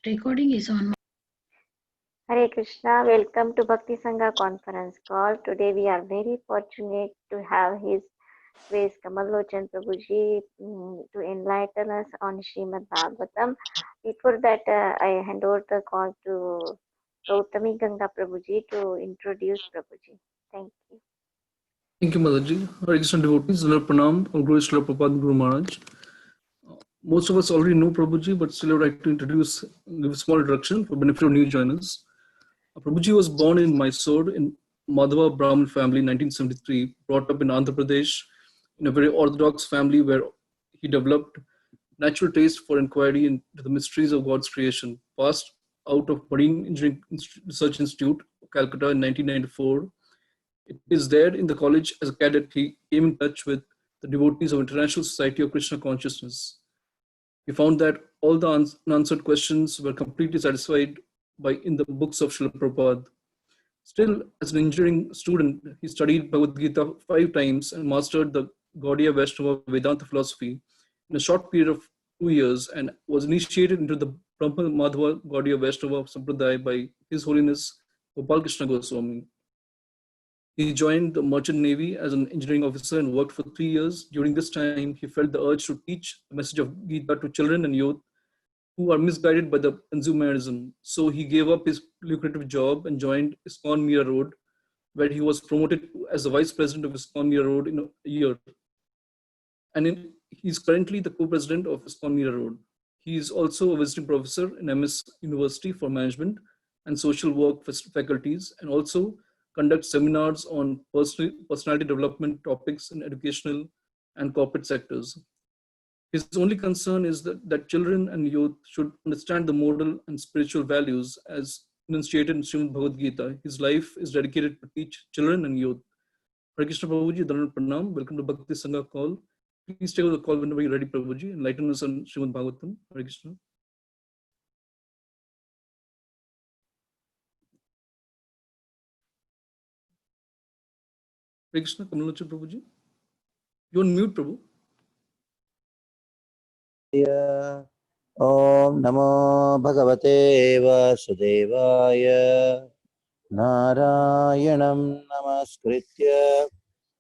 Recording is on. Hare Krishna, welcome to Bhakti Sangha conference call. Today we are very fortunate to have His Grace Kamalochan Prabhuji to enlighten us on Srimad Bhagavatam. Before that, I hand over the call to Gautami Ganga Prabhuji to introduce Prabhuji. Thank you. Thank you, Motherji. Hare Krishna devotees, Srila Pranam, All Glory Srila Prabhupada Guru Maharaj. Most of us already know Prabhuji, but still I would like to give a small introduction for benefit of new joiners. Prabhuji was born in Mysore in Madhava Brahmin family in 1973, brought up in Andhra Pradesh in a very orthodox family where he developed natural taste for inquiry into the mysteries of God's creation. Passed out of Marine Engineering Research Institute, Calcutta in 1994. It is there in the college as a cadet he came in touch with the devotees of International Society of Krishna Consciousness. He found that all the unanswered questions were completely satisfied by in the books of Srila Prabhupada. Still, as an engineering student, he studied Bhagavad Gita 5 times and mastered the Gaudiya Vaishnava Vedanta philosophy in a short period of 2 years and was initiated into the Brahma Madhava Gaudiya Vaishnava Sampradaya by His Holiness Gopal Krishna Goswami. He joined the Merchant Navy as an engineering officer and worked for 3 years. During this time, he felt the urge to teach the message of Gita to children and youth who are misguided by the consumerism. So he gave up his lucrative job and joined ISKCON Mira Road, where he was promoted as the vice president of ISKCON Mira Road in a year. And he's currently the co-president of ISKCON Mira Road. He is also a visiting professor in MS University for Management and Social Work faculties, and also conducts seminars on personality development topics in educational and corporate sectors. His only concern is that children and youth should understand the moral and spiritual values as enunciated in Srimad Bhagavad Gita. His life is dedicated to teach children and youth. Hare Krishna Prabhuji, Dharan Pranam. Welcome to Bhakti Sangha call. Please take over the call whenever you're ready, Prabhuji. Enlighten us on Srimad Bhagavatam. Hare Krishna. Hare Krishna, Kamalochan Prabhuji. You're on mute, Prabhu. Om Namo Bhagavate Vasudevaya Narayanam Namaskritya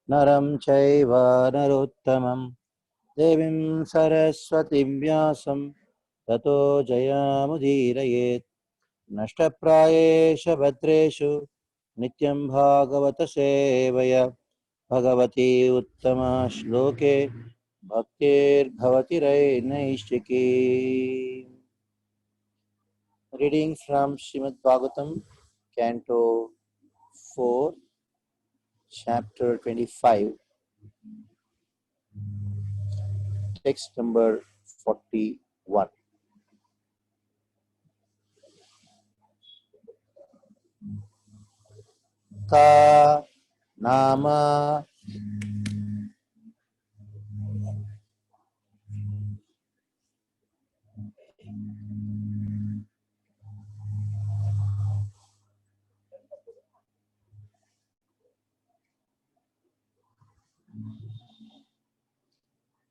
Naram Chaiva Narottamam Devim Saraswatim Vyasam Tato Jayamudirayet Nashtaprayesha Bhadreshu Nityam Bhagavata Sevaya Bhagavati Uttama Shloke Bhaktir Bhavati Rai Naishiki. Reading from Srimad Bhagavatam, Canto 4, Chapter 25, text number 41. Ka Nama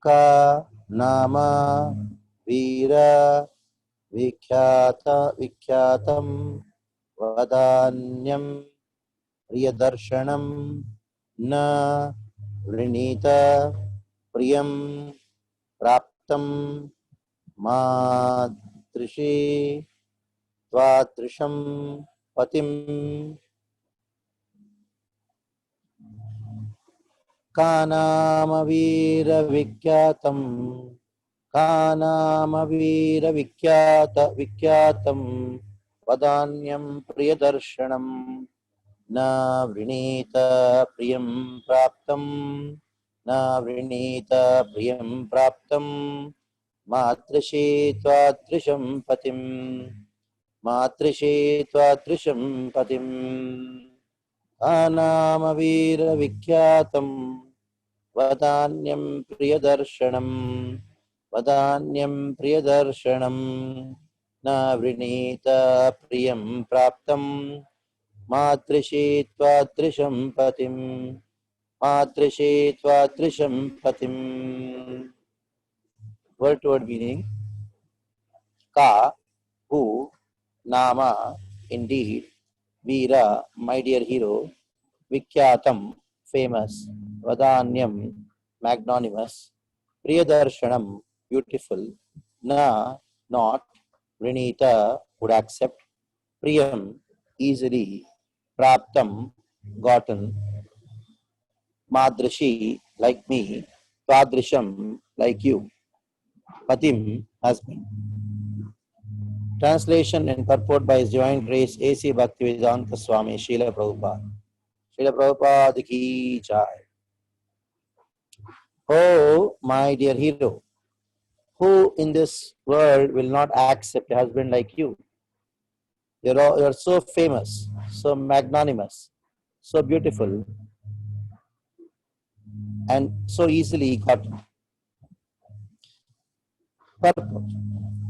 Ka Nama Veera Vikyatam Vadanyam Priyadarshanam Na Vrinita Priyam Praptam Madrishi Tvatrisham Patim Kanamavira Vikyatam Vadanyam Priyadarshanam Na Vrinita Priyam Praptam Matrishi Tvatrisham Patim Anamavira Vikyatam Vadanyam Priyadarshanam Na Vrinita Priyam Praptam Matrishi Tvatrisham Patim. Word to word meaning. Ka who, Nama, indeed, Veera, my dear hero, Vikyatam, famous, Vadanyam, magnanimous, Priyadarshanam, beautiful, Na, not, Vrinita, would accept, Priyam, easily, Praptam, gotten, Madrashi, like me, Twadrisham, like you, Patim, husband. Translation and purport by His Divine Grace A.C. Bhaktivedanta Swami Srila Prabhupada. Srila Prabhupada ki jai. Oh, my dear hero, who in this world will not accept a husband like you? You're so famous, so magnanimous, so beautiful, and so easily gotten. Purport.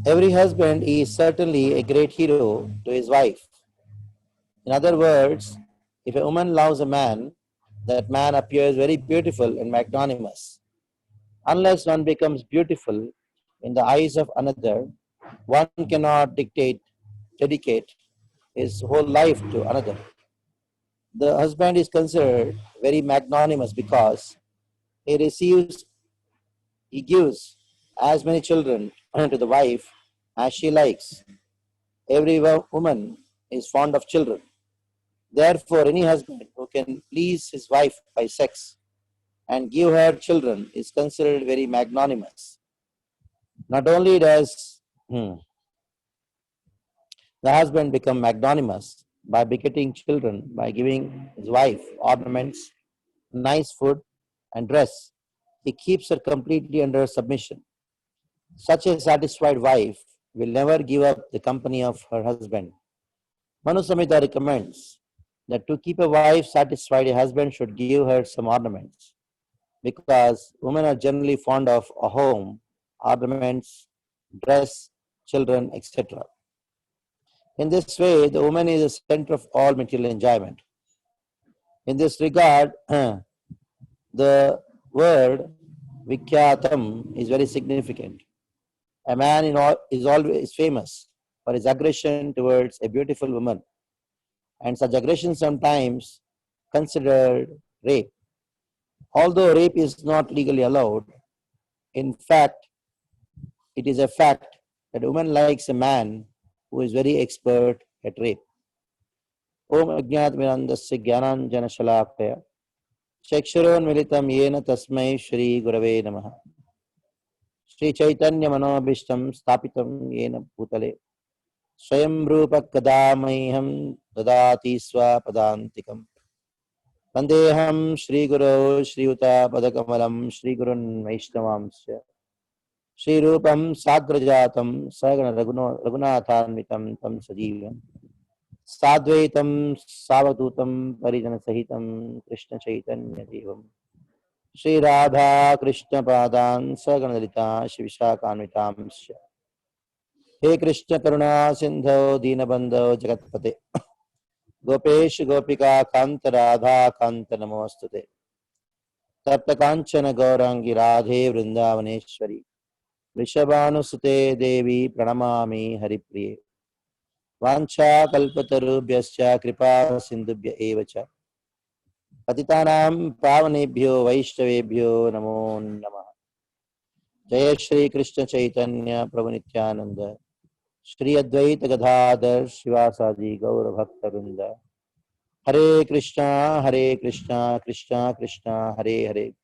Every husband is certainly a great hero to his wife. In other words, if a woman loves a man, that man appears very beautiful and magnanimous. Unless one becomes beautiful in the eyes of another, one cannot dedicate his whole life to another. The husband is considered very magnanimous because he gives as many children to the wife as she likes. Every woman is fond of children. Therefore, any husband who can please his wife by sex and give her children is considered very magnanimous. Not only does the husband become magnanimous by begetting children, by giving his wife ornaments, nice food, and dress, he keeps her completely under submission. Such a satisfied wife will never give up the company of her husband. Manu Samhita recommends that to keep a wife satisfied, a husband should give her some ornaments, because women are generally fond of a home, ornaments, dress, children, etc. In this way, the woman is the center of all material enjoyment. In this regard, the word Vikyatam is very significant. A man is always famous for his aggression towards a beautiful woman, and such aggression sometimes considered rape. Although rape is not legally allowed, in fact, it is a fact that a woman likes a man who is very expert at rape. Om Ajnat Mirandasya Gyananjana Shalakaya Chakshuronmilitam Yena Tasmai Shri Gurave Namaha Shri Chaitanya Manobishtam Stapitam Yena Bhutale Swayam Rupa Kadamaiham Dadati Swapadantikam Vandeham Shri Guru Shri Uta Padakamalam Shri Gurun Vaishnavamsya Shri Rupam Sagrajatam Sagana Raghunathanvitam Tam Sajivam Sadvaitam Savadutam Parijana Sahitam Krishna Chaitanya Devam Shri Radha Krishna Padan Saganadita Shivishakaanvitamsya He Krishna Karuna Sindho Dinabandho Jagatpate Gopesh Gopika Kanta Radha Kanta Namostute Tapta Kanchana Gaurangi Radhe Vrindavaneshwari Vrishabhanusute Devi Pranamami Haripriye Vancha Kalpatarubhyascha Kripa Sindhubhya Evacha Patitanam Pavanebhyo Vaishnavebhyo Namo Namaha Jaya Shri Krishna Chaitanya Prabhu Nityananda Shri Advaita Gadadhar Shivasadi Gaura Bhakta Vrinda Hare Krishna Krishna Krishna Hare Hare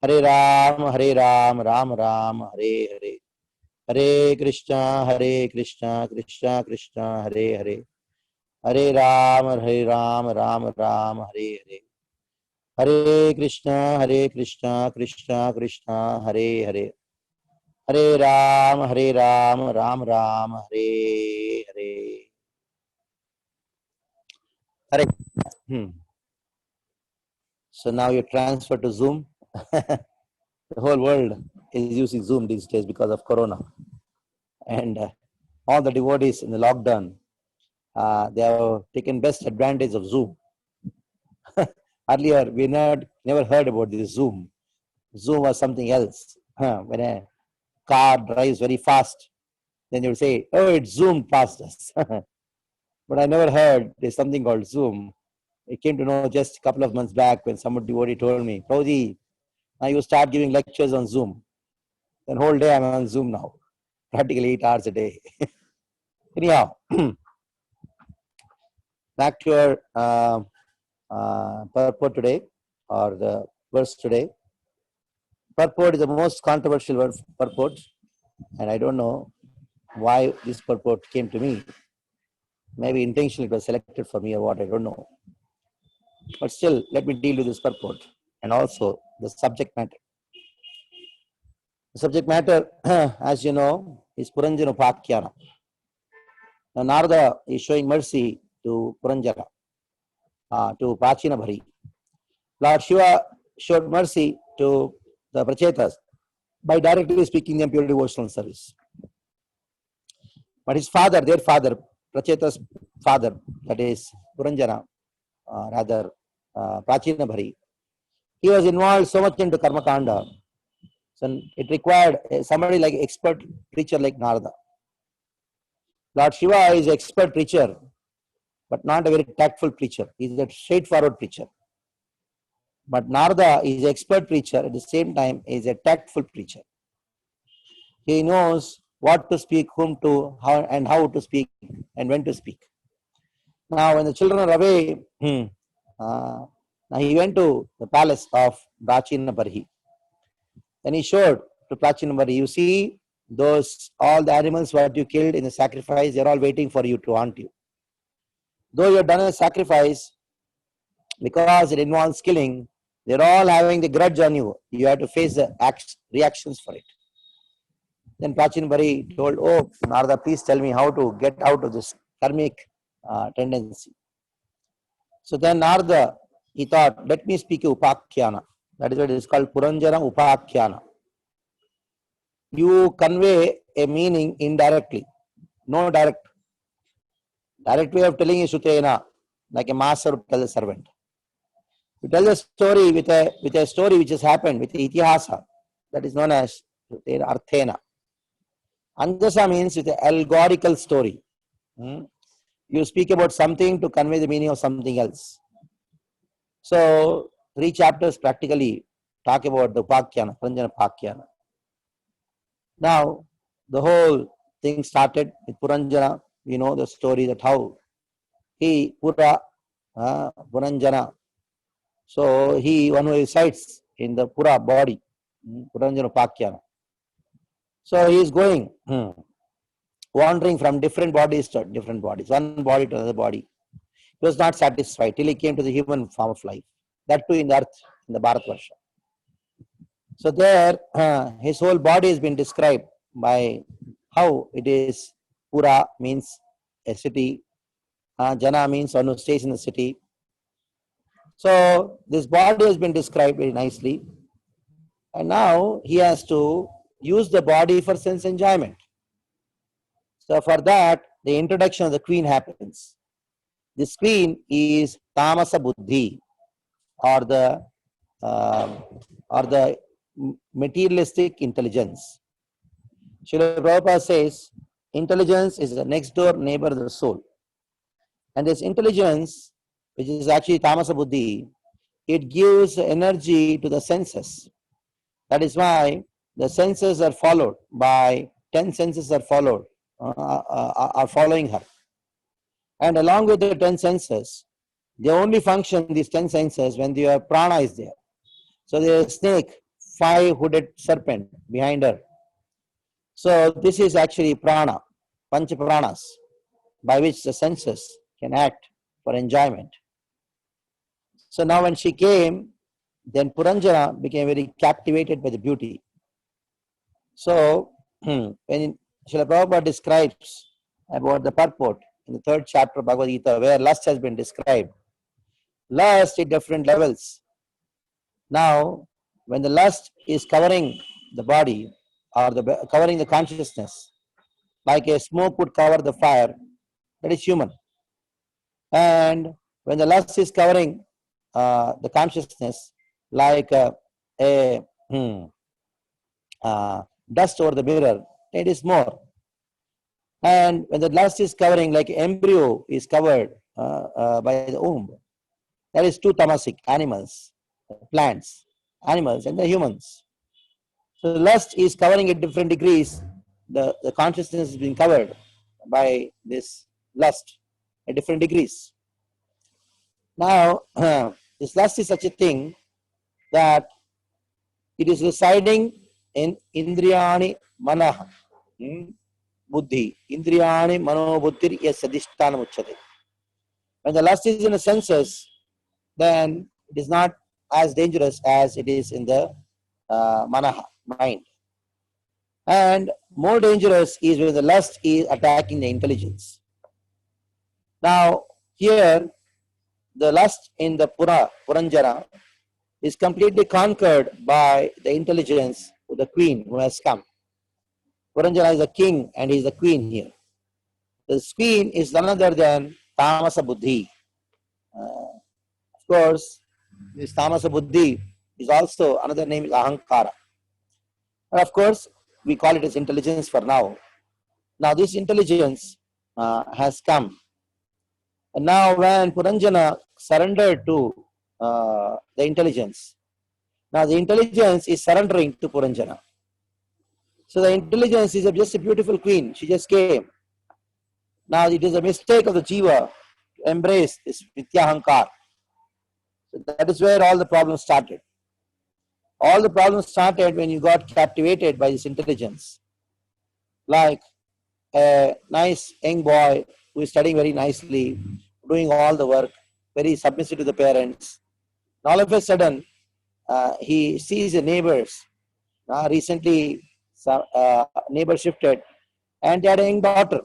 Hare Ram Ram Ram Hare Hare Hare Krishna Krishna Krishna Hare Hare Hare Ram Ram Ram Hare Hare Hare Krishna Krishna Krishna Hare Hare Hare Ram Ram Hare Hare Hare. So now you transfer to Zoom. The whole world is using Zoom these days because of Corona. And all the devotees in the lockdown, they have taken best advantage of Zoom. Earlier, we never heard about this Zoom. Zoom was something else. When a car drives very fast then you would say, oh, it zoomed past us. But I never heard there's something called Zoom. I came to know just a couple of months back when some devotee told me, Prabhuji, now you start giving lectures on Zoom. Then whole day I'm on Zoom now, practically 8 hours a day. Anyhow, back to your purport today, or the verse today. Purport is the most controversial word, purport, and I don't know why this purport came to me. Maybe intentionally it was selected for me or what, I don't know. But still, let me deal with this purport and also the subject matter. The subject matter, as you know, is Puranjana Upakhyana. Now, Narada is showing mercy to Puranjana, to Prachina Bhari. Lord Shiva showed mercy to the Prachetas by directly speaking them pure devotional service. But his father, their father, Pracheta's father, that is Puranjana, Prachina Bhari, he was involved so much into Karma Kanda. So it required somebody like expert preacher like Narada. Lord Shiva is an expert preacher, but not a very tactful preacher. He is a straightforward preacher. But Narada is an expert preacher, at the same time is a tactful preacher. He knows what to speak, whom to, how to speak, and when to speak. Now, when the children are away, now he went to the palace of Prachina Bharhi. Then he showed to Prachina Bharhi, you see, those all the animals what you killed in the sacrifice, they're all waiting for you to haunt you. Though you have done a sacrifice, because it involves killing, they're all having the grudge on you. You have to face the reactions for it. Then Prachina Bharhi told, oh, Narada, please tell me how to get out of this karmic tendency. So then Narada, he thought, let me speak Upakhyana. That is what it is called, Puranjana Upakhyana. You convey a meaning indirectly, no direct. Direct way of telling is Sutena, like a master would tell a servant. You tell the story with a story which has happened, with the itihasa, that is known as Arthena. Anjasa means with an allegorical story. You speak about something to convey the meaning of something else. So, 3 chapters practically talk about the Upakhyana, Puranjana Upakhyana. Now, the whole thing started with Puranjana. We know the story that how he, Puranjana, so he, one who resides in the Pura body, Puranjana Upakhyana. So he is going, wandering from different bodies to different bodies, one body to another body. He was not satisfied till he came to the human form of life. That too in the earth, in the Bharatvarsha. So there, his whole body has been described by how it is. Pura means a city. Jana means one who stays in the city. So this body has been described very nicely. And now he has to use the body for sense enjoyment. So for that, the introduction of the queen happens. This queen is Tamasa Buddhi, or the materialistic intelligence. Srila Prabhupada says, intelligence is the next door neighbor of the soul. And this intelligence, which is actually Tamasa Buddhi, it gives energy to the senses. That is why the senses are followed by 10 senses are following her. And along with the 10 senses, they only function, these 10 senses, when their prana is there. So there is a snake, 5-hooded serpent behind her. So this is actually prana, pancha pranas, by which the senses can act for enjoyment. So now when she came, then Puranjana became very captivated by the beauty. So when Srila Prabhupada describes about the purport in the 3rd chapter of Bhagavad Gita, where lust has been described, lust at different levels. Now, when the lust is covering the body or covering the consciousness, like a smoke would cover the fire, that is human. And when the lust is covering the consciousness, like dust over the mirror, it is more. And when the lust is covering, like embryo is covered by the womb, that is two tamasic animals, plants, animals, and the humans. So the lust is covering at different degrees. The consciousness is being covered by this lust at different degrees. Now, this lust is such a thing that it is residing in Indriyani Manah, Buddhi. Indriyani Mano Buddhir Yasadishtanam Uchate. When the lust is in the senses, then it is not as dangerous as it is in the Manah, mind. And more dangerous is when the lust is attacking the intelligence. Now, here, the lust in the Puranjana, is completely conquered by the intelligence of the queen who has come. Puranjana is the king and he is the queen here. The queen is none other than Tamasa Buddhi. Of course, this Tamasa Buddhi is also another name is Ahankara. And of course, we call it as intelligence for now. Now, this intelligence has come. And now, when Puranjana surrendered to the intelligence, now the intelligence is surrendering to Puranjana. So the intelligence is just a beautiful queen. She just came. Now it is a mistake of the jiva to embrace this Mityahankar. So that is where all the problems started. All the problems started when you got captivated by this intelligence. Like a nice young boy who is studying very nicely, doing all the work, very submissive to the parents. And all of a sudden, he sees the neighbors. Recently, neighbor shifted and they had a young daughter.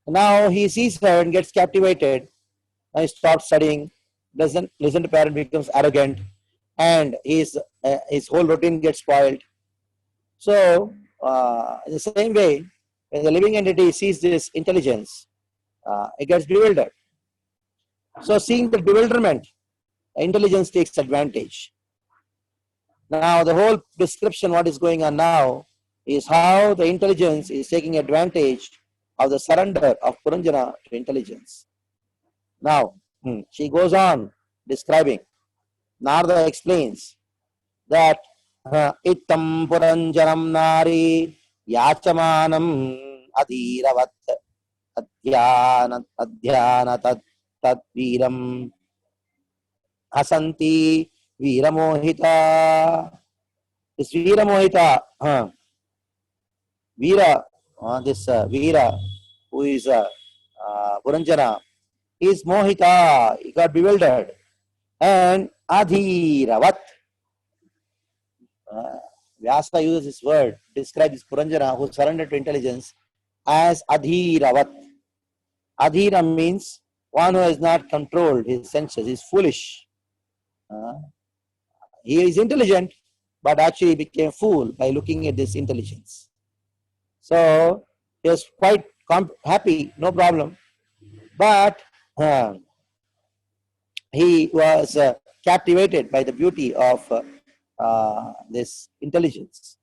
Now he sees her and gets captivated. Now he stops studying, doesn't listen to parents, becomes arrogant, and his whole routine gets spoiled. So, in the same way, when the living entity sees this intelligence, it gets bewildered. So, seeing the bewilderment, intelligence takes advantage. Now, the whole description, what is going on now, is how the intelligence is taking advantage of the surrender of Puranjana to intelligence. Now, she goes on describing. Narada explains that Ittam Puranjanam Nari Yachamanam Adhiravat Adhyana Tat Viram Hasanti Viramohita. This Viramohita, Veera, who is Puranjana, is Mohita. He got bewildered. And Adhiravat. Vyasa uses this word to describe this Puranjana who surrendered to intelligence as Adhiravat. Adhira means one who has not controlled his senses, is foolish. He is intelligent, but actually became fool by looking at this intelligence. So he was quite happy, no problem. But he was captivated by the beauty of this intelligence.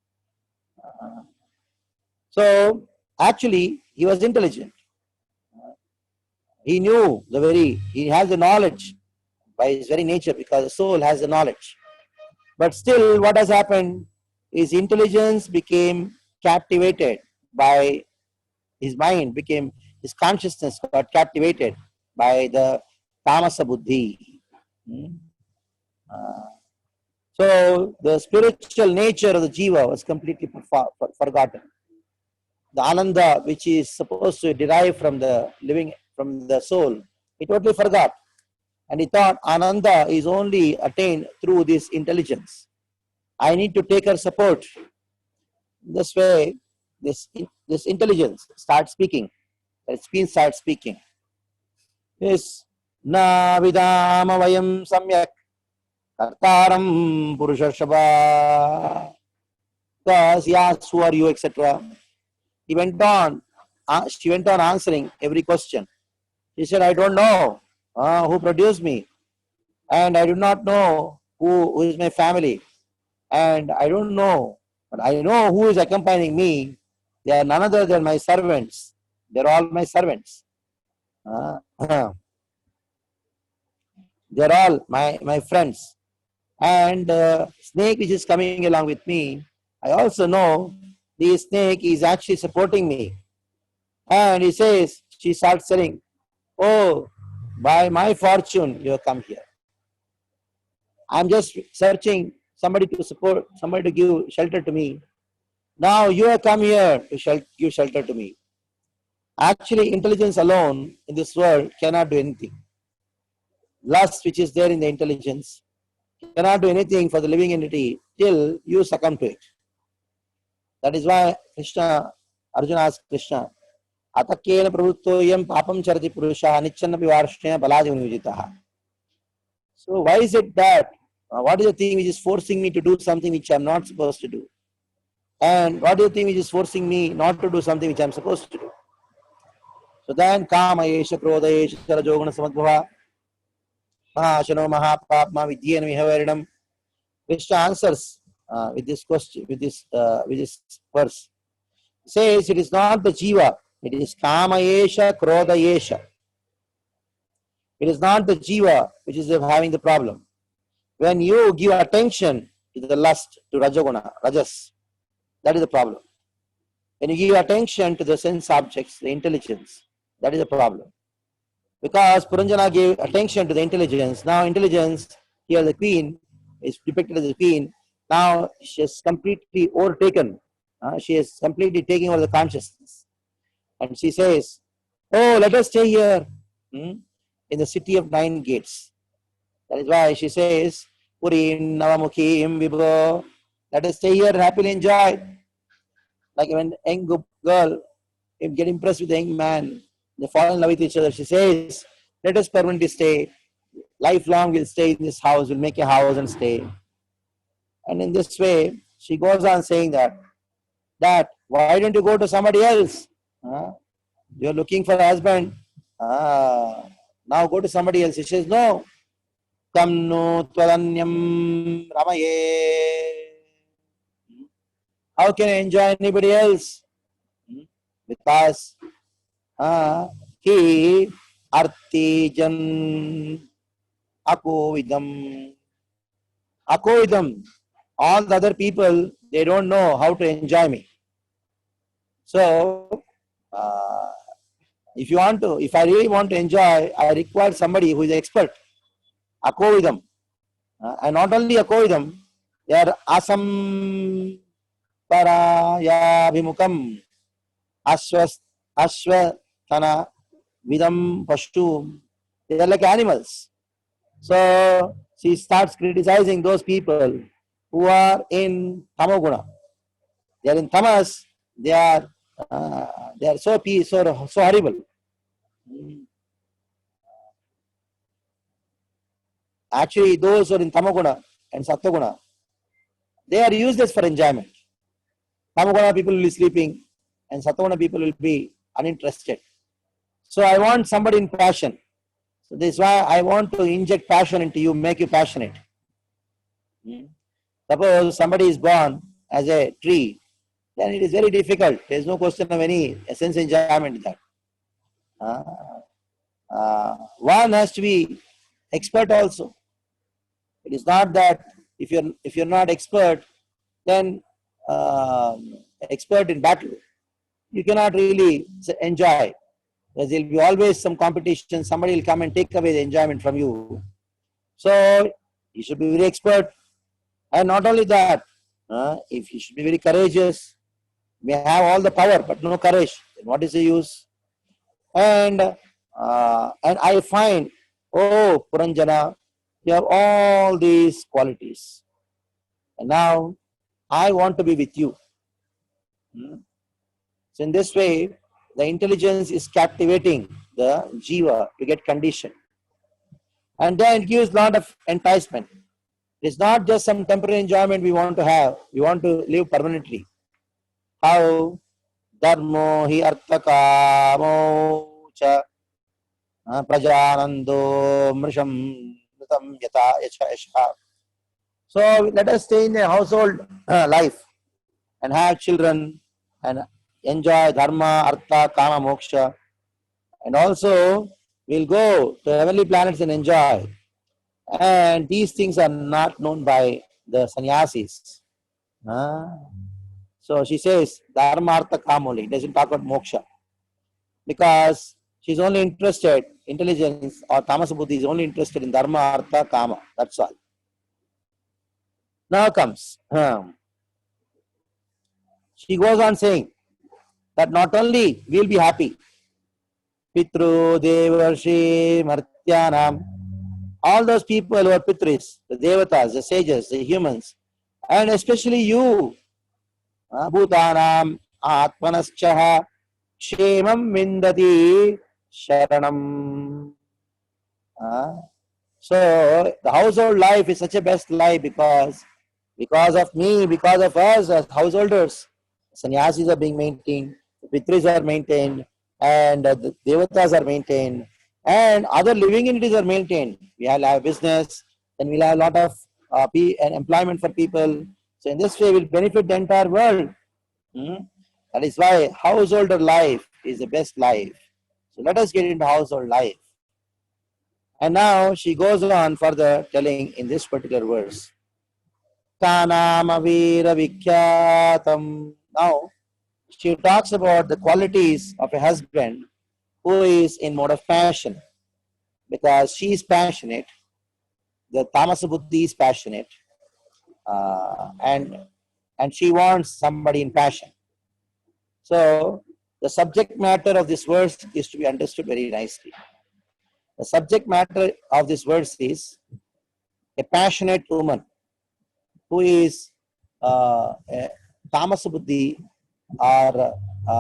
So actually, he was intelligent. He knew he has the knowledge by his very nature, because the soul has the knowledge. But still, what has happened is intelligence became captivated by his mind, his consciousness got captivated by the Tamasa Buddhi. So the spiritual nature of the jiva was completely forgotten. The ananda, which is supposed to derive from the soul, he totally forgot. And he thought ananda is only attained through this intelligence. I need to take her support. This way, this intelligence starts speaking. The spin starts speaking. Yes, na vidama vayam samyak kartaram purushashabha. Thus, he asked, who are you, etc. She went on answering every question. She said, I don't know who produced me, and I do not know who is my family, and I don't know, but I know who is accompanying me. They are none other than my servants. They're all my servants. They're all my friends. And snake which is coming along with me, I also know the snake is actually supporting me. And he says, she starts saying, oh, by my fortune, you have come here. I'm just searching somebody to support, somebody to give shelter to me. Now you have come here to give shelter to me. Actually, intelligence alone in this world cannot do anything. Lust, which is there in the intelligence, cannot do anything for the living entity till you succumb to it. That is why Arjuna asked Krishna, Atakena pravuttoyam papam charati purusha anichannapi varshena baladi. So why is it that, what is the thing which is forcing me to do something which I am not supposed to do? And what is the thing which is forcing me not to do something which I am supposed to do? So then, kama yesha krodha yesha rajoguna samadbhava mahashano mahapapma vidyena vihaveridam. Krishna answers with this question, with this verse. He says it is not the jiva, it is kama yesha krodha yesha. It is not the jiva which is having the problem. When you give attention to the lust, to rajoguna, rajas, that is the problem. When you give attention to the sense objects, the intelligence, that is the problem. Because Puranjana gave attention to the intelligence. Now intelligence, here the queen is depicted as the queen. Now she is completely overtaken. She is completely taking over the consciousness. And she says, oh, let us stay here in the city of 9 gates. That is why she says, Purim Navamukhim Vibho. Let us stay here and happily enjoy. Like when a young girl get impressed with a young man, they fall in love with each other. She says, let us permanently stay. Lifelong we'll stay in this house, we'll make a house and stay. And in this way, she goes on saying that why don't you go to somebody else? You're looking for a husband. Now go to somebody else. She says, no. Kamnu twadanyam ramaye. How can I enjoy anybody else? Because he artijan akovidam. Akovidam. All the other people, they don't know how to enjoy me. So, if I really want to enjoy, I require somebody who is expert. Akovidam. And not only akovidam, they are asam parayabhimukam ashvatana vidam pashtu. They are like animals. So she starts criticizing those people who are in tamoguna. They are in tamas. They are so horrible. Actually, those who are in tamoguna and sattoguna, they are useless for enjoyment. Tamoguna people will be sleeping and sattoguna people will be uninterested. So I want somebody in passion. So this is why I want to inject passion into you, make you passionate. Suppose somebody is born as a tree, then it is very difficult. There is no question of any sense enjoyment in that. One has to be expert also. It is not that if you're not expert, then expert in battle, you cannot really enjoy. There will be always some competition. Somebody will come and take away the enjoyment from you. So you should be very expert. And not only that, if you should be very courageous, may have all the power but no courage, then what is the use? And I find, oh Puranjana, you have all these qualities. And now I want to be with you. So in this way, the intelligence is captivating the jiva to get conditioned. And then it gives a lot of enticement. It's not just some temporary enjoyment we want to have. We want to live permanently. How? Dharmo hi arthakamo cha prajanando mrisham nutam yata yasha. So let us stay in a household life and have children and enjoy dharma, artha, kama, moksha. And also, we'll go to heavenly planets and enjoy. And these things are not known by the sannyasis. Ah. So she says, dharma, artha, kama only. It doesn't talk about moksha. Because she's only interested, intelligence or tamasa buddhi is only interested in dharma, artha, kama. That's all. Now comes, she goes on saying that not only we'll be happy, Pitru, Devarshi, Martyanam, all those people who are Pitris, the Devatas, the sages, the humans, and especially you, Bhutanam, Atmanaschaha, Kshemam Vindati, Sharanam. So the household life is such a best life because of me, because of us as householders, sannyasis are being maintained, the pitris are maintained, and the devatas are maintained, and other living entities are maintained. We will have business, and we'll have a lot of and employment for people. So in this way, we'll benefit the entire world. That is why householder life is the best life. So let us get into household life. And now she goes on further telling in this particular verse. Kanamavira Vikyatam. Now she talks about the qualities of a husband who is in mode of passion. Because she is passionate, the Tamasa Buddhi is passionate, and she wants somebody in passion. So the subject matter of this verse is to be understood very nicely. The subject matter of this verse is a passionate woman who is a Tamasa Buddhi or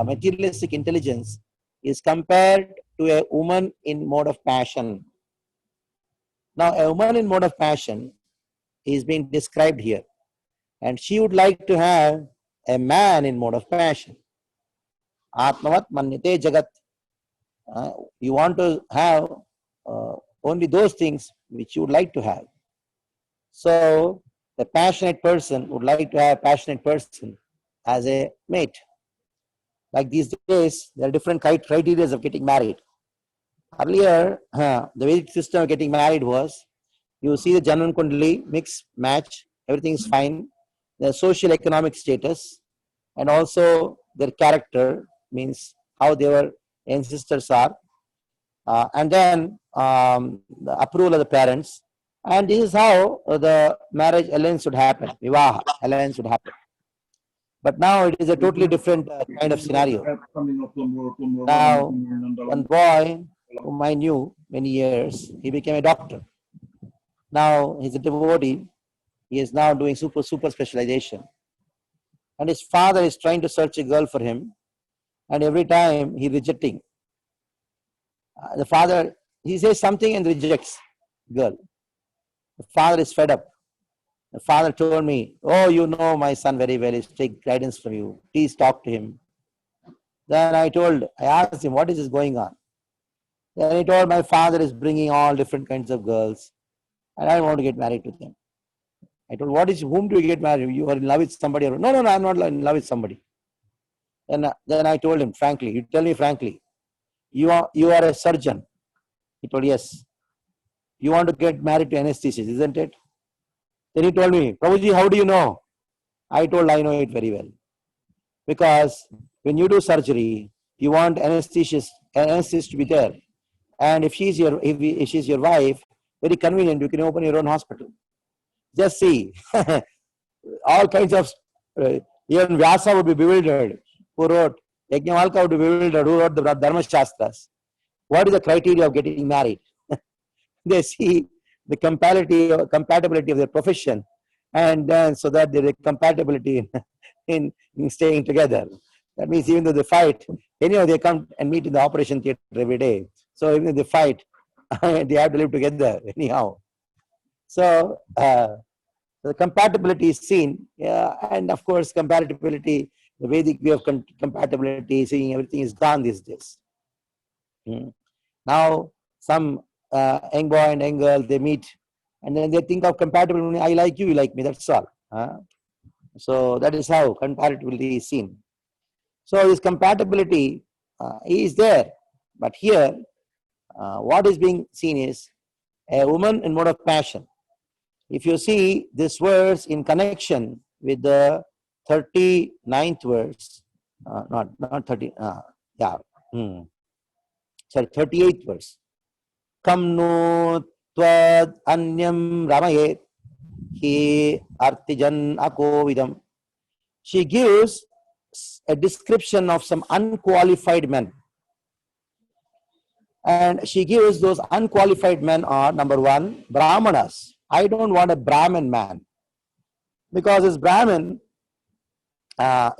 materialistic intelligence is compared to a woman in mode of passion. Now, a woman in mode of passion is being described here, and she would like to have a man in mode of passion. Atmavat manyate jagat. You want to have only those things which you would like to have. So, the passionate person would like to have a passionate person as a mate. Like these days, there are different criteria of getting married. Earlier, the Vedic system of getting married was, you see the Janman Kundali, mix, match, everything is fine. Their social economic status and also their character, means how their ancestors are. And then the approval of the parents. And this is how the marriage alliance should happen, Vivaha alliance should happen. But now it is a totally different kind of scenario. Now, one boy whom I knew many years, he became a doctor. Now he's a devotee. He is now doing super specialization. And his father is trying to search a girl for him. And every time he rejecting. The father, he says something and rejects girl. The father is fed up. The father told me, oh, you know my son very well. He's take guidance from you. Please talk to him. Then I asked him, what is going on? Then he told, my father is bringing all different kinds of girls, and I want to get married to them. I told, whom do you get married? You are in love with somebody? No, I'm not in love with somebody. Then I told him, frankly, you tell me frankly, you are a surgeon. He told, yes. You want to get married to anesthetist, isn't it? Then he told me, Prabhuji, how do you know? I told, I know it very well. Because when you do surgery, you want anesthetist to be there. And if she's your wife, very convenient, you can open your own hospital. Just see, all kinds of, even Vyasa would be bewildered, who wrote, Yajnavalkya would be bewildered, who wrote the Dharma Shastras. What is the criteria of getting married? They see the compatibility of their profession, and then so that there is compatibility in staying together. That means even though they fight, anyhow they come and meet in the operation theater every day. So even if they fight, they have to live together anyhow. So the compatibility is seen, and of course compatibility, the Vedic way of compatibility, seeing everything is gone these days. Now some young boy and young girl, they meet, and then they think of compatibility. I like you, you like me. That's all. So that is how compatibility is seen. So this compatibility is there. But here, what is being seen is a woman in mode of passion. If you see this verse in connection with the 39th verse, not 30, yeah, sorry, 38th verse. Kam no tvad anyam ramayet he artijan akovidam. She gives a description of some unqualified men. And she gives those unqualified men are, number one, Brahmanas. I don't want a Brahmin man, because this Brahmin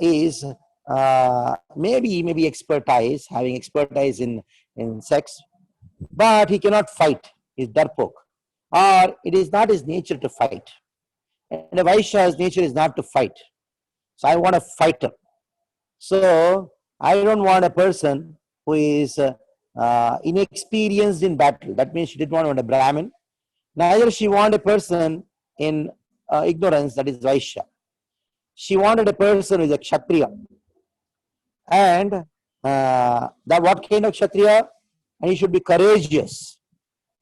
is maybe expertise, having expertise in sex, but he cannot fight. He's darpok, or it is not his nature to fight. And a Vaishya's nature is not to fight. So I want a fighter. So I don't want a person who is inexperienced in battle. That means she did not want a Brahmin. Neither she wanted a person in ignorance, that is Vaishya. She wanted a person who is a Kshatriya. And what kind of Kshatriya? And he should be courageous.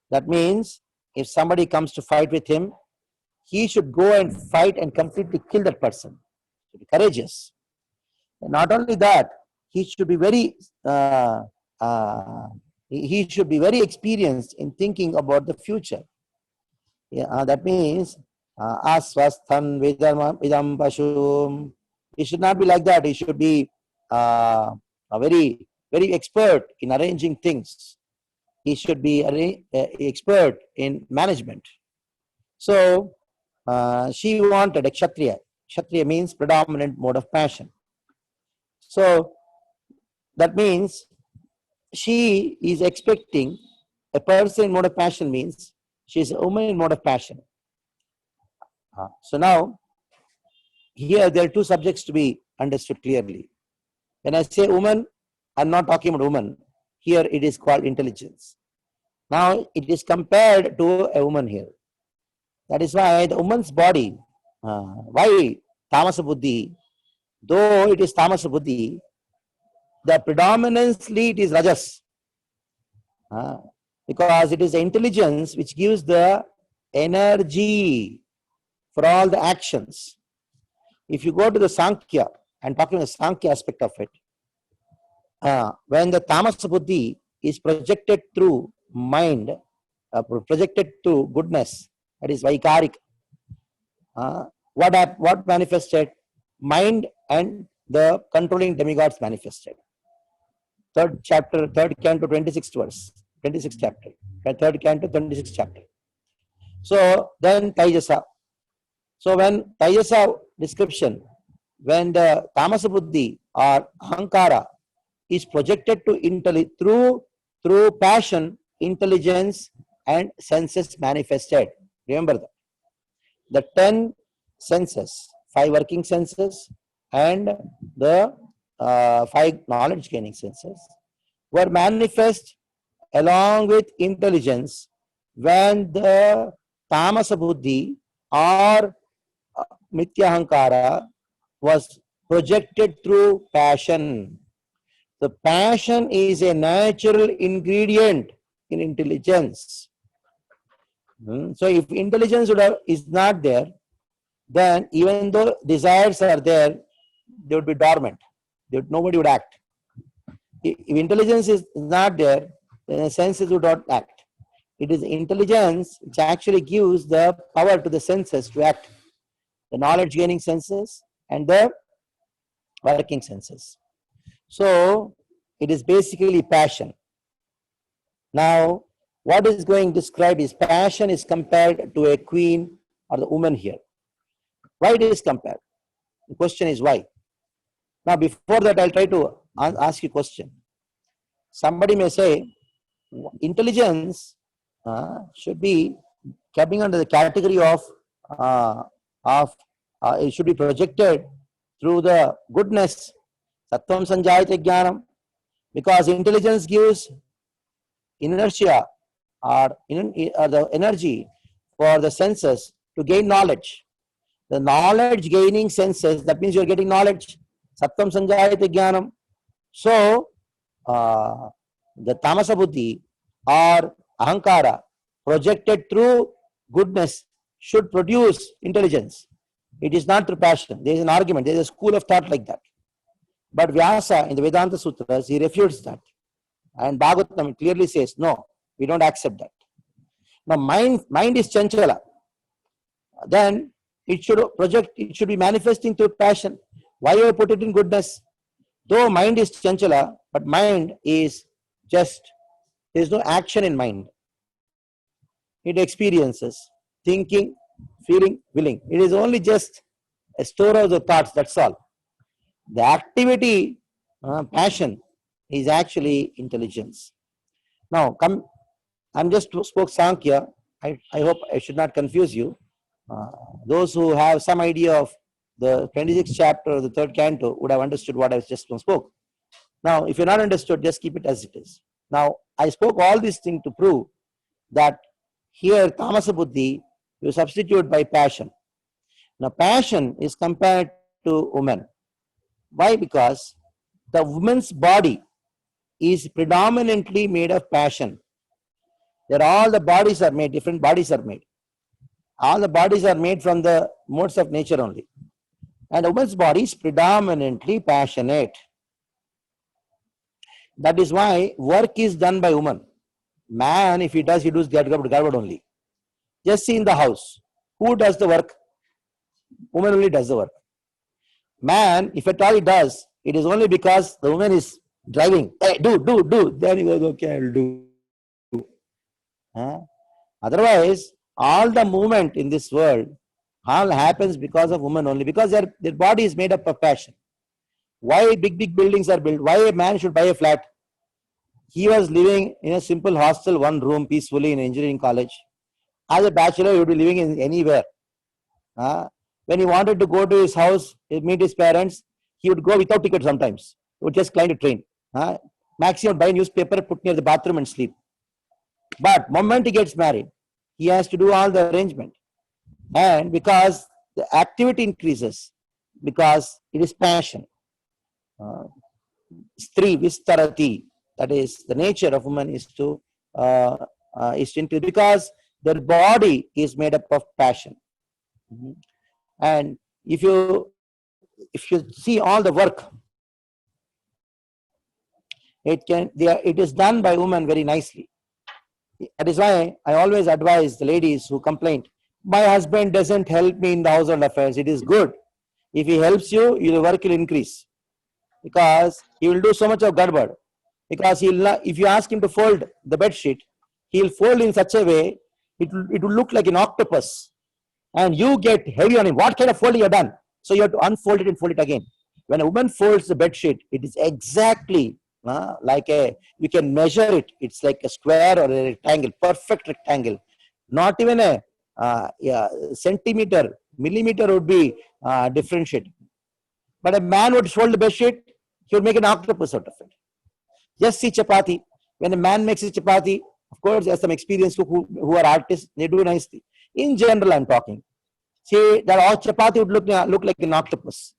That means if somebody comes to fight with him, he should go and fight and completely kill that person. He should be courageous. And not only that, he should be very experienced in thinking about the future. That means aswasthan vidam pashum. He should not be like that. He should be a very expert in arranging things. He should be an expert in management. So she wanted a Kshatriya. Kshatriya means predominant mode of passion. So that means she is expecting a person in mode of passion, means she is a woman in mode of passion. So now, here there are two subjects to be understood clearly. When I say woman, I'm not talking about woman. Here it is called intelligence. Now it is compared to a woman here. That is why the woman's body, why tamasa buddhi, though it is tamasa buddhi, the predominantly it is rajas. Because it is the intelligence which gives the energy for all the actions. If you go to the Sankhya, and talking the Sankhya aspect of it, when the tamasa buddhi is projected through mind, projected through goodness, that is Vaikarik, what manifested? Mind and the controlling demigods manifested. Third chapter, third canto, 26th verse, 26th chapter, third canto, 26th chapter. So then Taijasa. So when Taijasa description, when the tamasa buddhi or ahankara is projected to through passion, intelligence and senses manifested. Remember that. The 10 senses, 5 working senses and the 5 knowledge gaining senses were manifest along with intelligence when the tamasa buddhi or mityahankara was projected through passion. The passion is a natural ingredient in intelligence. So if intelligence is not there, then even though desires are there, they would be dormant. Nobody would act. If intelligence is not there, then the senses would not act. It is intelligence which actually gives the power to the senses to act. The knowledge gaining senses and the working senses. So it is basically passion. Now, what is going described is passion is compared to a queen or the woman here. Why it is compared? The question is why. Now, before that, I'll try to ask you a question. Somebody may say, intelligence should be coming under the category of it should be projected through the goodness, sattvam sanjayate jnanam, because intelligence gives inertia or the energy for the senses to gain knowledge. The knowledge gaining senses, that means you're getting knowledge. Sattvam sanjayate jnanam. So, the tamasa buddhi or ahankara projected through goodness should produce intelligence. It is not through passion. There is an argument. There is a school of thought like that. But Vyasa in the Vedanta Sutras, he refutes that. And Bhagavatam clearly says, no, we don't accept that. Now, mind is chanchala. Then it should be manifesting through passion. Why you put it in goodness? Though mind is chanchala, but mind is just, there is no action in mind. It experiences, thinking, feeling, willing. It is only just a storehouse of thoughts, that's all. The activity, passion, is actually intelligence. Now, I'm just spoke Sankhya. I hope I should not confuse you. Those who have some idea of the 26th chapter of the 3rd canto would have understood what I just spoke. Now, if you're not understood, just keep it as it is. Now, I spoke all these things to prove that here, tamasa buddhi, you substitute by passion. Now, passion is compared to woman. Why? Because the woman's body is predominantly made of passion. There all the bodies are made, different bodies are made. All the bodies are made from the modes of nature only. And a woman's body is predominantly passionate. That is why work is done by woman. Man, if he does garbage only. Just see in the house. Who does the work? Woman only does the work. Man, if at all he does, it is only because the woman is driving. Hey, do. Then he goes, okay, I will do. Otherwise, all the movement in this world, all happens because of women only. Because their body is made up of passion. Why big buildings are built? Why a man should buy a flat? He was living in a simple hostel, one room, peacefully in engineering college. As a bachelor, he would be living in anywhere. When he wanted to go to his house, meet his parents, he would go without ticket sometimes. He would just climb a train. Maximum buy a newspaper, put near the bathroom and sleep. But moment he gets married, he has to do all the arrangement. And because the activity increases, because it is passion. Stri vistarati, that is the nature of woman is to increase because their body is made up of passion. And if you see all the work, it is done by women very nicely. That is why I always advise the ladies who complain, my husband doesn't help me in the household affairs. It is good. If he helps you, your work will increase. Because he will do so much of garbage. Because if you ask him to fold the bed sheet, he will fold in such a way, it will look like an octopus. And you get heavy on him. What kind of folding you have done? So you have to unfold it and fold it again. When a woman folds the bed sheet, it is exactly like we can measure it. It's like a square or a rectangle, perfect rectangle. Not even a centimeter, millimeter would be differentiated. But a man would fold the bed sheet, he would make an octopus out of it. Just see chapati. When a man makes a chapati, of course, there's some experience who are artists, they do nicely. In general, I'm talking. See, that all chapati would look like an octopus.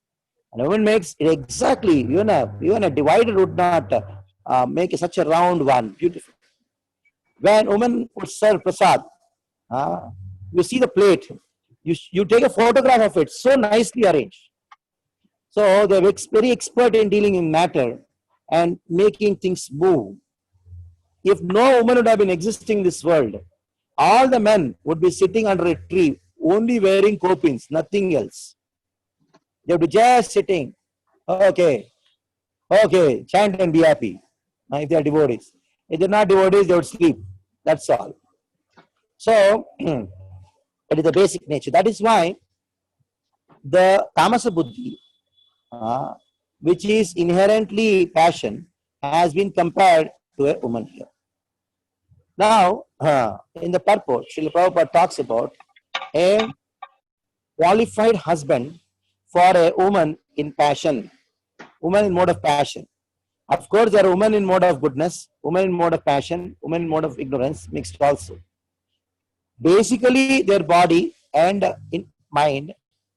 And a woman makes it exactly, even a divider would not make such a round one. Beautiful. When woman would serve prasad, you see the plate, you take a photograph of it, so nicely arranged. So they're very expert in dealing in matter and making things move. If no woman would have been existing in this world, all the men would be sitting under a tree, only wearing copings, nothing else. They would be just sitting, okay, chant and be happy, if they are devotees. If they're not devotees, they would sleep. That's all. So, it is the basic nature. That is why the tamasa buddhi, which is inherently passion, has been compared to a woman here. Now, in the purport, Srila Prabhupada talks about a qualified husband for a woman in passion, woman in mode of passion. Of course, there are women in mode of goodness, women in mode of passion, women in mode of ignorance, mixed also. Basically, their body and in mind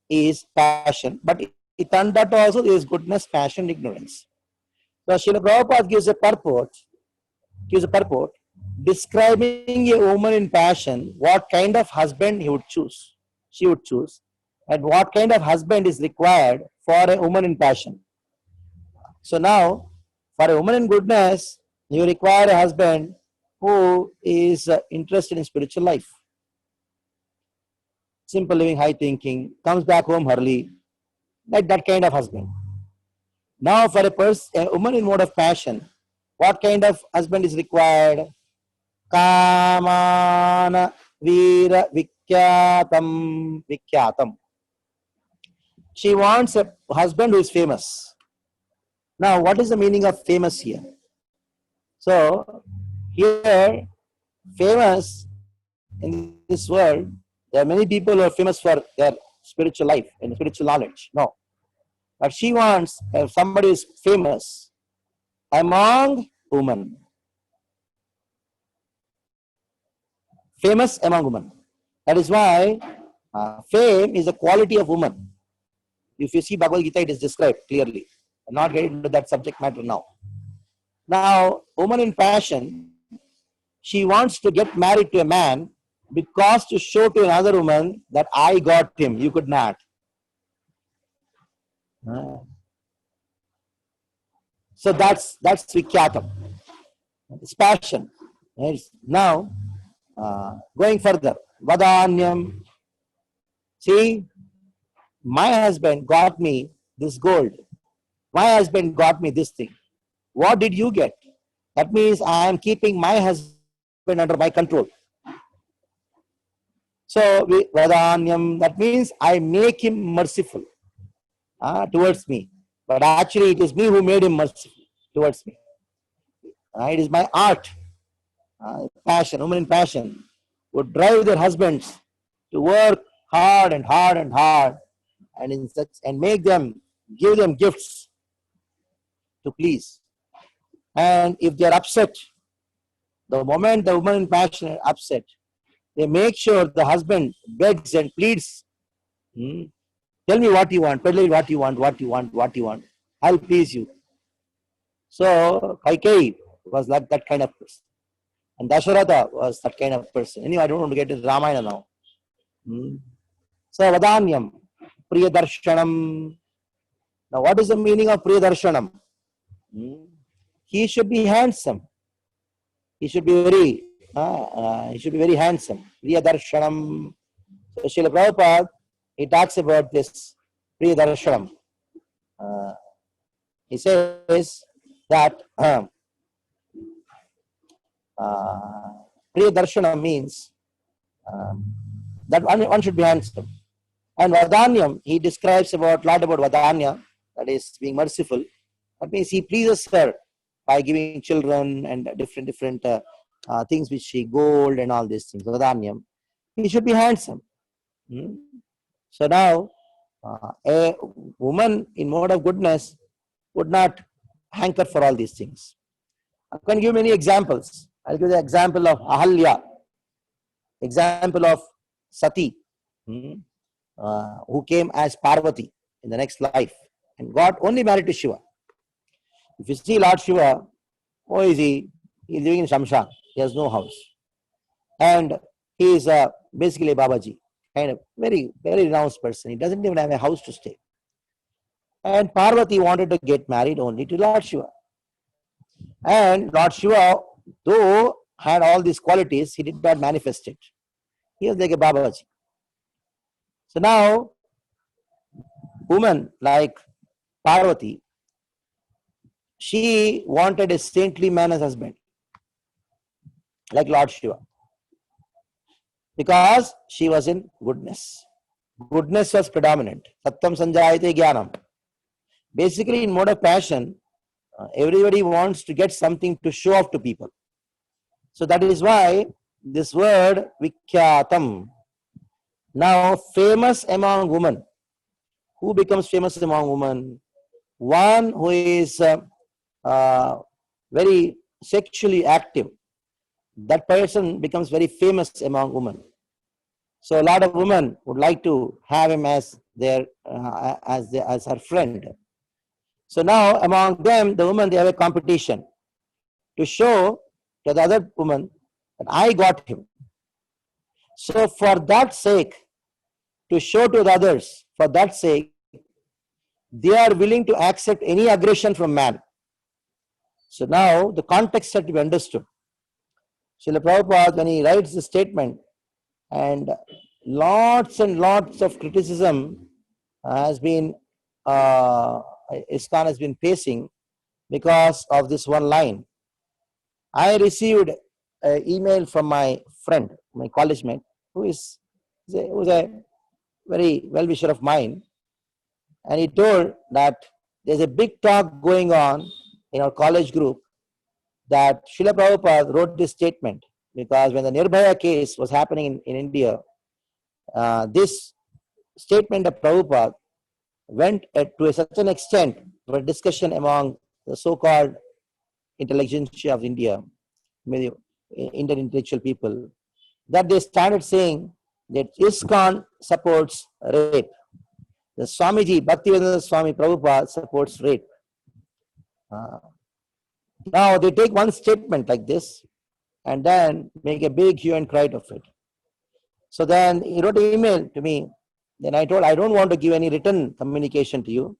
is passion, but Within that also there is goodness, passion, ignorance. So Srila Prabhupada gives a purport describing a woman in passion, what kind of husband she would choose, and what kind of husband is required for a woman in passion. So now, for a woman in goodness, you require a husband who is interested in spiritual life. Simple living, high thinking, comes back home early, like that kind of husband. Now, for a woman in mode of passion, what kind of husband is required? Kamana Veera Vikyatam. She wants a husband who is famous. Now, what is the meaning of famous here? So, here, famous in this world, there are many people who are famous for their spiritual life and spiritual knowledge. No. But she wants somebody who is famous among women. Famous among women. That is why fame is a quality of woman. If you see Bhagavad Gita, it is described clearly. I'm not getting into that subject matter now. Now, woman in passion, she wants to get married to a man because to show to another woman that I got him, you could not. So that's Vikyatam. It's passion. Now, going further, Vadanyam. See, my husband got me this gold. My husband got me this thing. What did you get? That means I am keeping my husband under my control. So, Vadanyam, that means I make him merciful towards me. But actually, it is me who made him merciful towards me. It is my art. Passion, women in passion would drive their husbands to work hard and hard and hard and make them, give them gifts to please. And if they are upset, the moment the woman in passion is upset, they make sure the husband begs and pleads. Tell me what you want, tell me what you want. I'll please you. So Kaikeyi was like that kind of person. And Dasharatha was that kind of person. Anyway, I don't want to get into Ramayana now. So Vadanyam, Priyadarshanam. Now what is the meaning of Priyadarshanam? He should be handsome. He should be very handsome. Priyadarshanam. So Srila Prabhupada, he talks about this Priyadarshanam. He says that Priyadarshana means that one should be handsome. And Vadanyam, he describes a lot about Vadanya, that is being merciful. That means he pleases her by giving children and different things which she gold and all these things. Vadanyam, he should be handsome. So now, a woman in mode of goodness would not hanker for all these things. I can give many examples. I'll give the example of Ahalya, example of Sati, who came as Parvati in the next life and got only married to Shiva. If you see Lord Shiva, who is he? He is living in Shamshan. He has no house. And he is basically a Babaji, kind of very, very renounced person. He doesn't even have a house to stay. And Parvati wanted to get married only to Lord Shiva. And Lord Shiva, though had all these qualities, he did not manifest it. He was like a Babaji. So now, woman like Parvati, she wanted a saintly man as husband, like Lord Shiva, because she was in goodness. Goodness was predominant. Sattam sanjayate jnanam. Basically, in mode of passion, everybody wants to get something to show off to people. So that is why this word Vikyatam. Now, famous among women. Who becomes famous among women? One who is very sexually active. That person becomes very famous among women. So a lot of women would like to have him as their as her friend. So now among them, the women, they have a competition to show to the other woman that I got him. So for that sake, to show to the others, for that sake, they are willing to accept any aggression from man. So now the context had to be understood. Srila Prabhupada, when he writes the statement, and lots of criticism has been, ISKCON has been facing because of this one line. I received an email from my friend, my college mate, who was a very well-wisher of mine, and he told that there's a big talk going on in our college group that Srila Prabhupada wrote this statement because when the Nirbhaya case was happening in India, this statement of Prabhupada went to such an extent for discussion among the so-called intelligentsia of India, maybe Indian intellectual people, that they started saying that ISKCON supports rape. The Swamiji, Bhaktivedanta Swami Prabhupada supports rape. Now they take one statement like this and then make a big hue and cry of it. So then he wrote an email to me. Then I told, I don't want to give any written communication to you.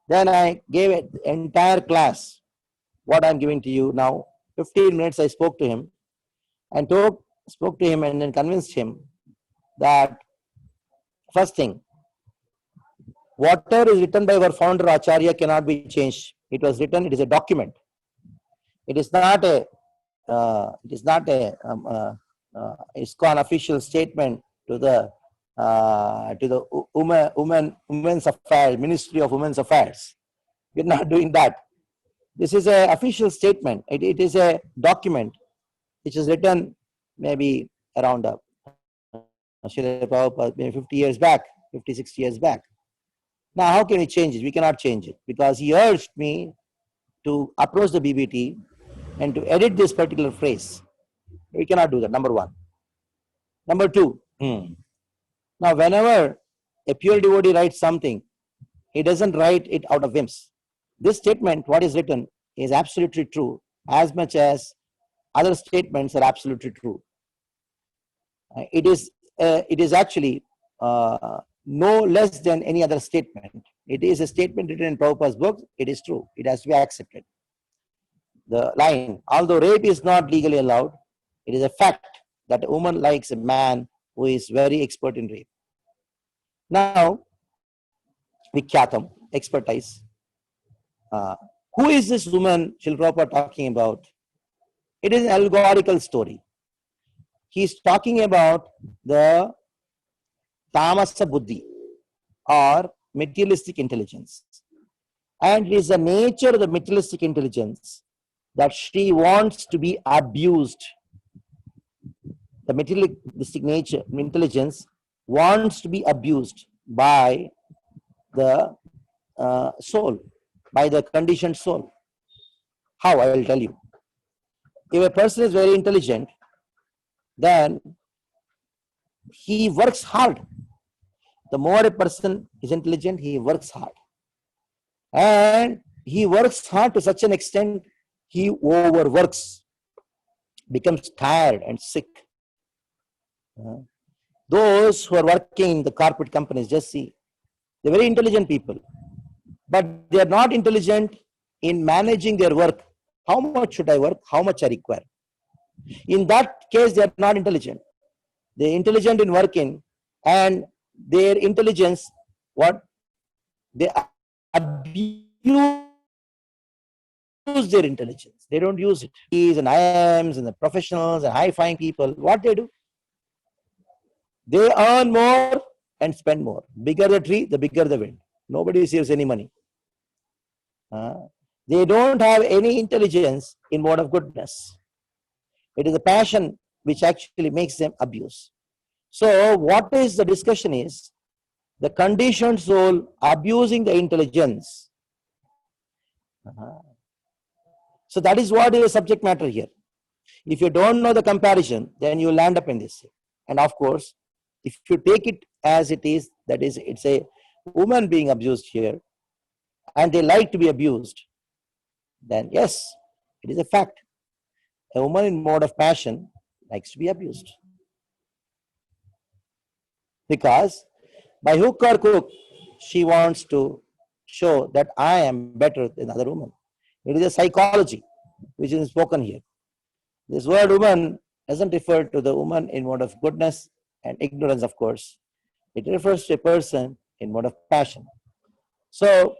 Then I gave it the entire class what I'm giving to you now. 15 minutes I spoke to him and spoke to him and then convinced him that first thing, whatever is written by our founder Acharya cannot be changed. It was written, it is a document. It is not a ISKCON official statement to the Women's Affairs, Ministry of Women's Affairs. We're not doing that. This is an official statement. It is a document which is written maybe around maybe 50 years back, 50, 60 years back. Now, how can we change it? We cannot change it because he urged me to approach the BBT and to edit this particular phrase. We cannot do that, number one. Number two, now whenever a pure devotee writes something, he doesn't write it out of whims. This statement, what is written, is absolutely true as much as other statements are absolutely true. It is actually no less than any other statement. It is a statement written in Prabhupada's book. It is true. It has to be accepted. The line, although rape is not legally allowed, it is a fact that a woman likes a man who is very expert in rape. Now, Vikyatam, expertise. Who is this woman Srila Prabhupada talking about? It is an allegorical story. He is talking about the tamasa buddhi or materialistic intelligence. And it is the nature of the materialistic intelligence that she wants to be abused. The materialistic nature, intelligence wants to be abused by the soul, by the conditioned soul. How? I will tell you. If a person is very intelligent, then he works hard. The more a person is intelligent, he works hard. And he works hard to such an extent, he overworks, becomes tired and sick. Those who are working in the corporate companies, just see, they're very intelligent people, but they are not intelligent in managing their work. How much should I work? How much I require? In that case, they are not intelligent. They're intelligent in working, and their intelligence, what? They abuse their intelligence. They don't use it. These and IIMs and the professionals and high-flying people, what they do? They earn more and spend more. Bigger the tree, the bigger the wind. Nobody saves any money. They don't have any intelligence in mode of goodness. It is a passion which actually makes them abuse. So what is the discussion is, the conditioned soul abusing the intelligence. So that is what is the subject matter here. If you don't know the comparison, then you will land up in this. And of course, If you take it as it is, that is, it's a woman being abused here, and they like to be abused, then yes, it is a fact. A woman in mode of passion likes to be abused. Because by hook or crook, she wants to show that I am better than other women. It is a psychology which is spoken here. This word woman doesn't refer to the woman in mode of goodness and ignorance, of course. It refers to a person in mode of passion. So,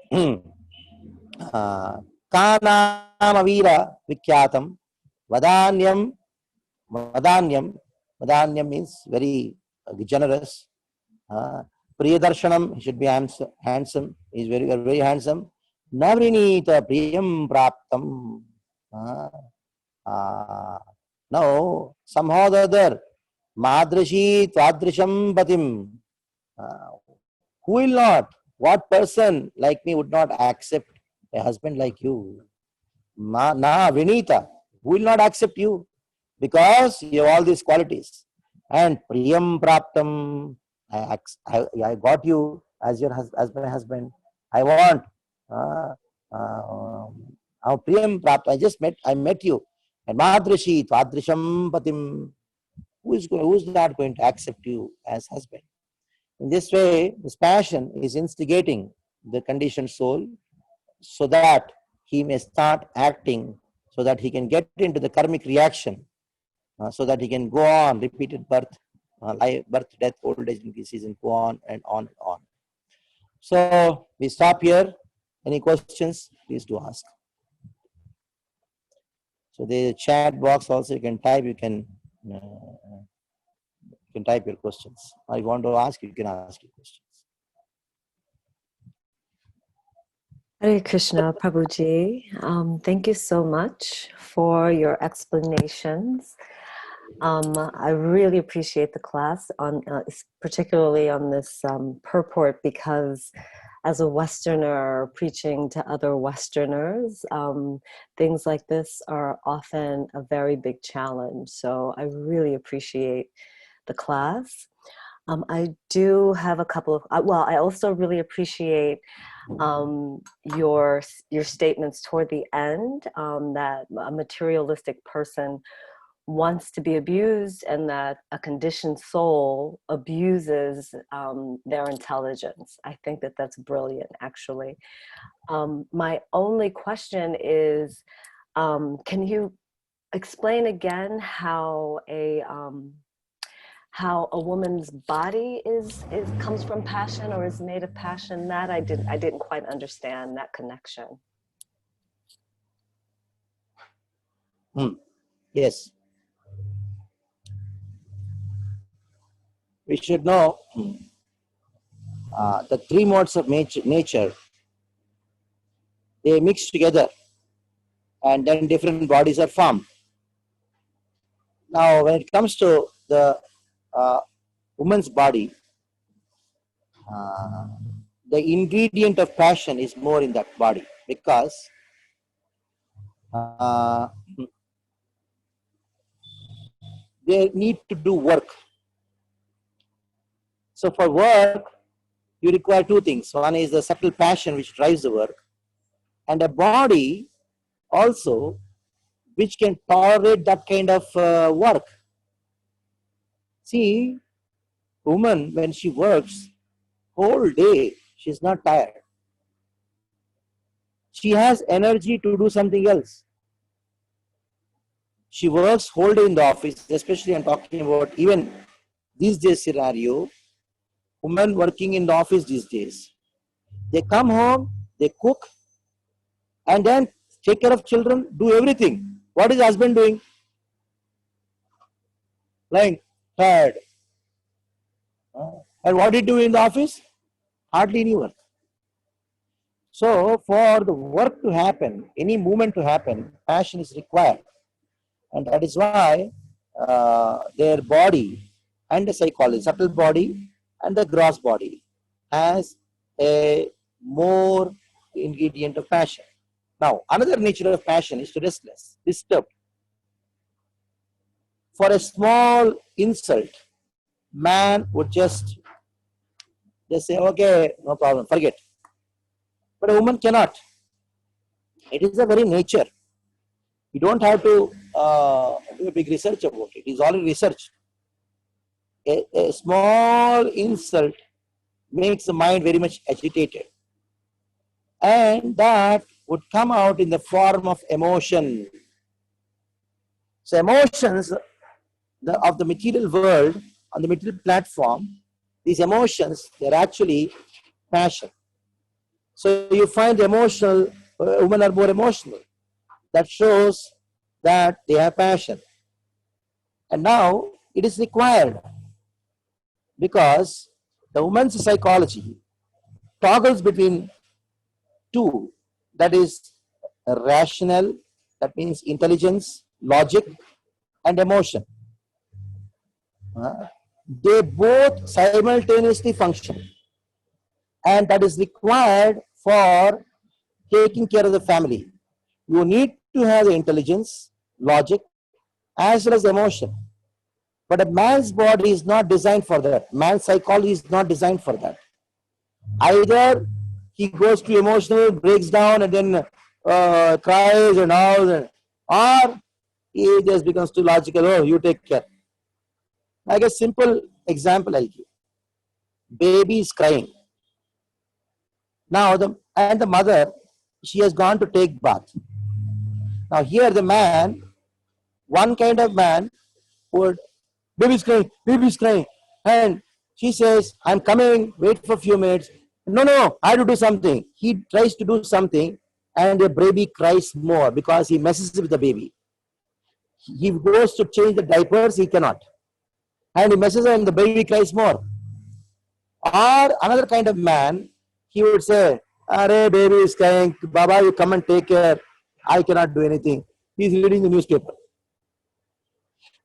Kanamavira Vikyatam Vadanyam Vadanyam means very generous. Priyadarshanam, he should be handsome. He is very, very handsome. Navrinita Priyam Praptam. Now, somehow or the other, Madrashi Twadrisham Patim. Who will not? What person like me would not accept a husband like you? Na Vinita. Who will not accept you? Because you have all these qualities. And Priyam Praptam. I got you as your as my husband. I want Priyam Praptam. I met you. And Madrashi Twadrisham Patim. Who's not going to accept you as husband? In this way, this passion is instigating the conditioned soul so that he may start acting, so that he can get into the karmic reaction, so that he can go on, repeated birth, birth, death, old age, and disease, and go on and on and on. So we stop here. Any questions? Please do ask. So the chat box also you can type. You can type your questions. Or if you want to ask, you can ask your questions. Hare Krishna, Prabhuji. Thank you so much for your explanations. I really appreciate the class, particularly on this purport, because as a Westerner preaching to other Westerners, things like this are often a very big challenge. So I really appreciate the class. I do have a couple of, I also really appreciate your statements toward the end, that a materialistic person wants to be abused and that a conditioned soul abuses their intelligence. I think that that's brilliant, actually. My only question is, can you explain again how a woman's body comes from passion or is made of passion? That I didn't quite understand that connection. Yes. We should know the three modes of nature, they mix together and then different bodies are formed. Now, when it comes to the woman's body, the ingredient of passion is more in that body, because they need to do work. So for work, you require two things. One is the subtle passion which drives the work, and a body also which can tolerate that kind of work. See, woman, when she works whole day, she's not tired. She has energy to do something else. She works whole day in the office, especially I'm talking about even these days scenario, women working in the office these days. They come home, they cook, and then take care of children, do everything. What is the husband doing? Lying, tired. And what did he do in the office? Hardly any work. So for the work to happen, any movement to happen, passion is required. And that is why their body and the psychology, subtle body and the gross body has a more ingredient of passion. Now, another nature of passion is to restless, disturbed. For a small insult, man would just say, okay, no problem, forget. But a woman cannot. It is the very nature. You don't have to do a big research about it. It is already researched. A small insult makes the mind very much agitated. And that would come out in the form of emotion. So emotions of the material world, on the material platform, these emotions, they're actually passion. So you find emotional, women are more emotional. That shows that they have passion. And now it is required because the woman's psychology toggles between two, that is rational, that means intelligence, logic, and emotion. They both simultaneously function, and that is required for taking care of the family. You need to have the intelligence, logic, as well as emotion. But a man's body is not designed for that. Man's psychology is not designed for that. Either he goes to emotional, breaks down, and then cries and all, or he just becomes too logical. Oh, you take care. Like a simple example I'll give. Baby is crying. Now the mother, she has gone to take bath. Now here the man, one kind of man would, baby's crying, and she says, I'm coming, wait for a few minutes. No, I have to do something. He tries to do something, and the baby cries more because he messes with the baby. He goes to change the diapers, he cannot. And he messes and the baby cries more. Or another kind of man, he would say, Arey, baby is crying, Baba, you come and take care. I cannot do anything. He's reading the newspaper.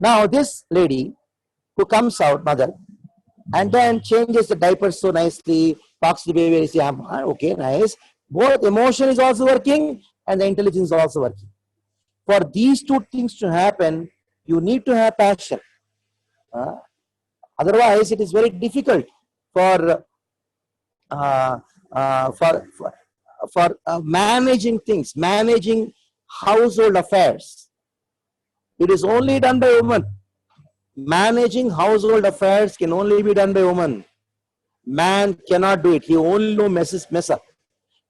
Now this lady who comes out, mother, and then changes the diapers so nicely, talks to the baby, and say, okay, nice. Both emotion is also working and the intelligence is also working. For these two things to happen, you need to have passion. Otherwise, it is very difficult for managing things, managing household affairs. It is only done by women. Managing household affairs can only be done by women. Man cannot do it. He only knows mess up.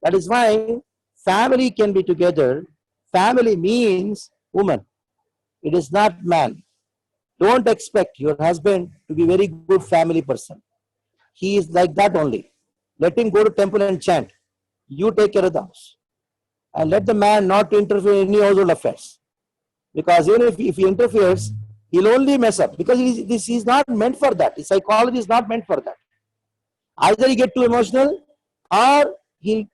That is why family can be together. Family means woman. It is not man. Don't expect your husband to be a very good family person. He is like that only. Let him go to temple and chant. You take care of the house. And let the man not to interfere in any household affairs. Because even if he interferes, he'll only mess up. Because this is not meant for that. His psychology is not meant for that. Either he get too emotional, or he'll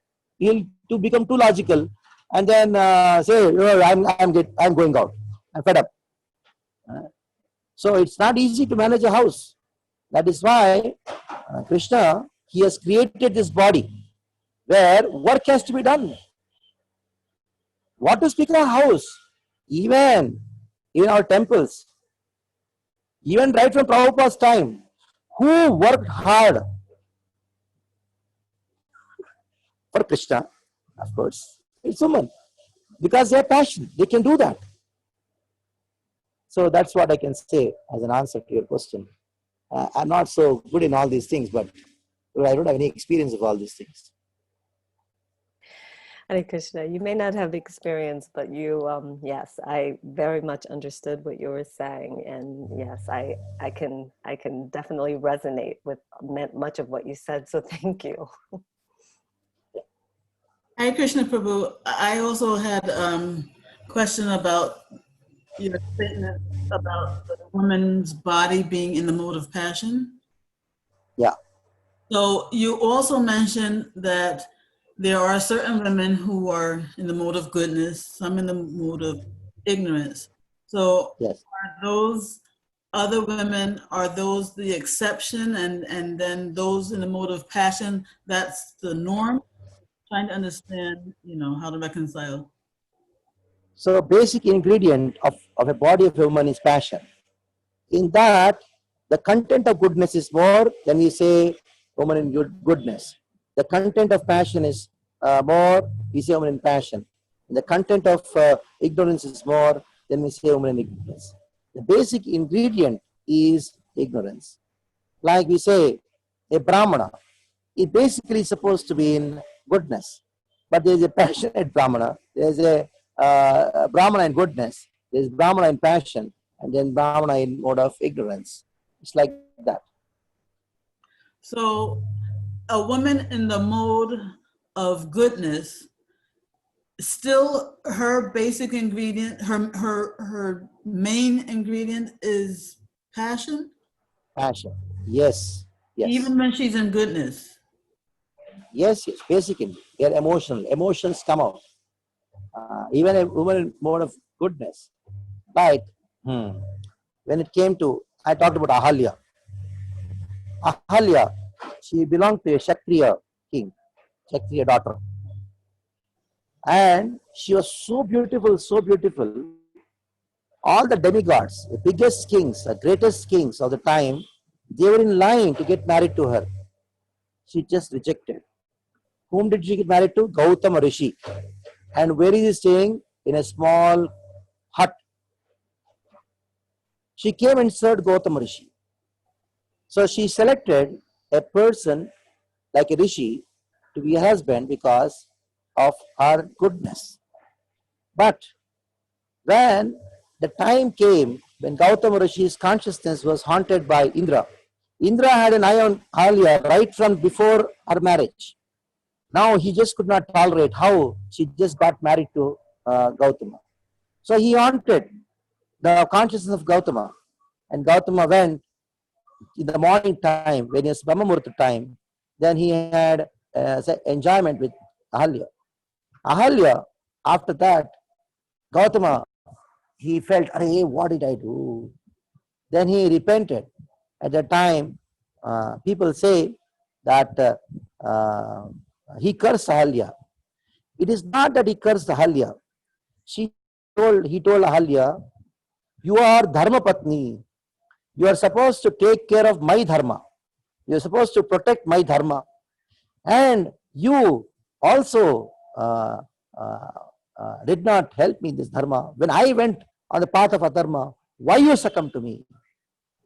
to become too logical, and then say, I'm going out. I'm fed up. So it's not easy to manage a house. That is why Krishna, he has created this body where work has to be done. What to speak of a house? Even in our temples, even right from Prabhupada's time, who worked hard for Krishna? Of course, it's women. Because they have passion, they can do that. So that's what I can say as an answer to your question. I'm not so good in all these things, but I don't have any experience of all these things. Hare Krishna, you may not have experience, but you, yes, I very much understood what you were saying. And yes, I can definitely resonate with much of what you said. So thank you. Hare Krishna Prabhu, I also had a question about your statement about the woman's body being in the mode of passion. Yeah. So you also mentioned that there are certain women who are in the mode of goodness, some in the mode of ignorance. So yes. Are those other women, are those the exception, and then those in the mode of passion, that's the norm? Trying to understand, how to reconcile. So basic ingredient of a body of a woman is passion. In that, The content of goodness is more than we say woman in goodness. The content of passion is more, we say woman in passion. The content of ignorance is more than we say woman in ignorance. The basic ingredient is ignorance. Like we say, a Brahmana is basically supposed to be in goodness, but there is a passionate Brahmana, there is a Brahmana in goodness, there is Brahmana in passion, and then Brahmana in mode of ignorance. It's like that. So a woman in the mode of goodness, still her basic ingredient, her main ingredient is passion, Passion. Yes. Yes. even when she's in goodness. Yes, yes. Basically, they're emotional. Emotions come out. Even a woman in mode of goodness. Like when it came to, I talked about Ahalya. Ahalya, she belonged to a Kshatriya king, Kshatriya daughter. And she was so beautiful, so beautiful. All the demigods, the biggest kings, the greatest kings of the time, they were in line to get married to her. She just rejected. Whom did she get married to? Gautama Rishi. And where is he staying? In a small hut. She came and served Gautama Rishi. So she selected a person like a Rishi to be a husband because of her goodness. But when the time came when Gautama Rishi's consciousness was haunted by Indra, Indra had an eye on Ahalya right from before her marriage. Now he just could not tolerate how she just got married to Gautama. So he haunted the consciousness of Gautama. And Gautama went in the morning time, when it was Brahma Muhurta time, then he had enjoyment with Ahalya. Ahalya, after that, Gautama, he felt, "Arey, what did I do?" Then he repented. At that time, people say that he cursed Ahalya. It is not that he cursed Ahalya. He told Ahalya, "You are Dharma Patni. You are supposed to take care of my Dharma. You are supposed to protect my Dharma. And you also did not help me in this Dharma. When I went on the path of Adharma, why you succumb to me?"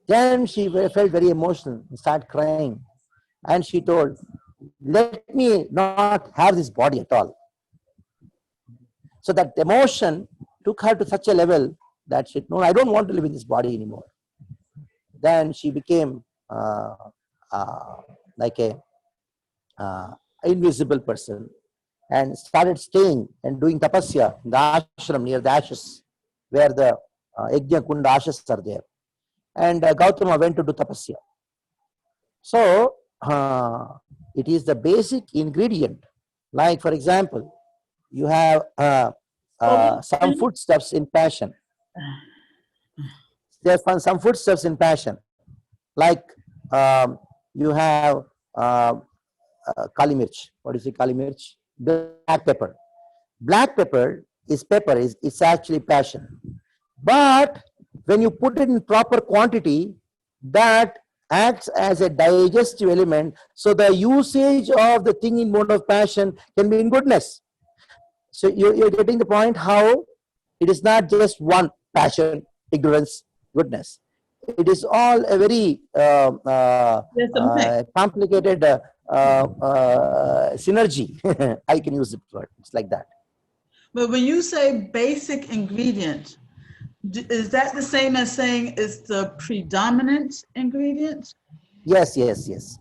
Then she felt very emotional and started crying. And she told, "Let me not have this body at all." So that emotion took her to such a level that she said, "No, I don't want to live in this body anymore." Then she became like a invisible person and started staying and doing tapasya in the ashram near the ashes where the Yajna Kunda ashes are there. And Gautama went to do tapasya. So it is the basic ingredient. Like, for example, you have some foodstuffs in passion. There are some foodstuffs in passion. Like you have kali mirch. What is it, kali mirch? Black pepper. Black pepper is pepper. It's actually passion. But when you put it in proper quantity, that acts as a digestive element. So the usage of the thing in mode of passion can be in goodness. So you're getting the point how it is not just one passion, ignorance, goodness. It is all a very complicated synergy. I can use it for it. It's like that. But when you say basic ingredient, is that the same as saying it's the predominant ingredient? Yes, yes, yes.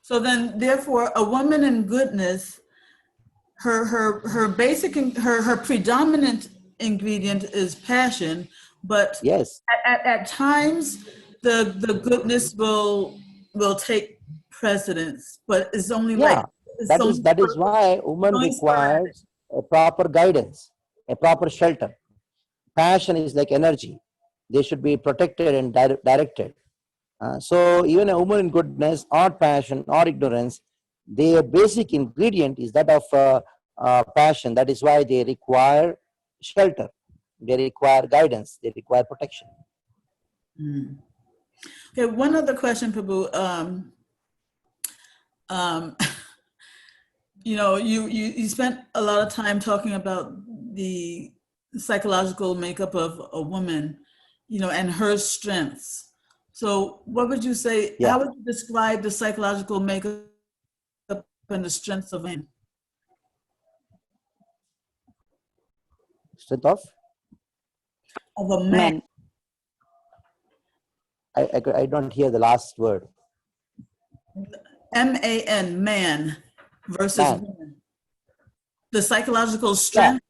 So then, therefore, a woman in goodness, her basic, her predominant ingredient is passion, but yes, at times the goodness will take precedence, but it's only like that is why woman requires a proper guidance, a proper shelter. Passion is like energy; they should be protected and directed. So even a woman in goodness or passion or ignorance, their basic ingredient is that of passion. That is why they require shelter, they require guidance, they require protection. Mm. Okay, one other question, Prabhu. You know, you spent a lot of time talking about the psychological makeup of a woman, you know, and her strengths. So what would you say, Yeah. how would you describe the psychological makeup and the strengths of a man? Strength of? Of a man. I don't hear the last word. M-A-N, man versus Man. woman. The psychological strength,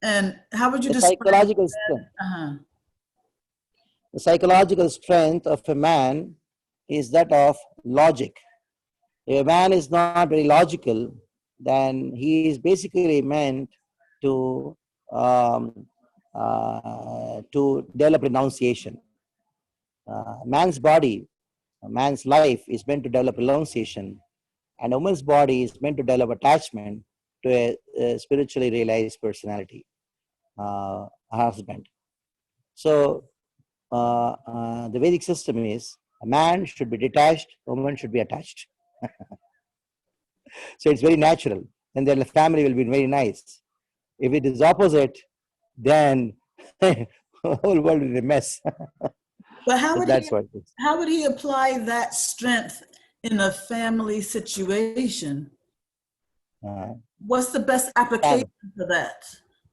and how would you The describe psychological strength. Uh-huh. The psychological strength of a man is that of logic. If a man is not very logical, then he is basically meant to develop renunciation. Man's body, a man's life is meant to develop renunciation, and a woman's body is meant to develop attachment to a spiritually realized personality, a husband. So the Vedic system is a man should be detached, a woman should be attached. So it's very natural, and then the family will be very nice. If it is opposite, then the whole world is a mess. But how So would that's he, what it is. how would he apply that strength in a family situation? What's the best application for that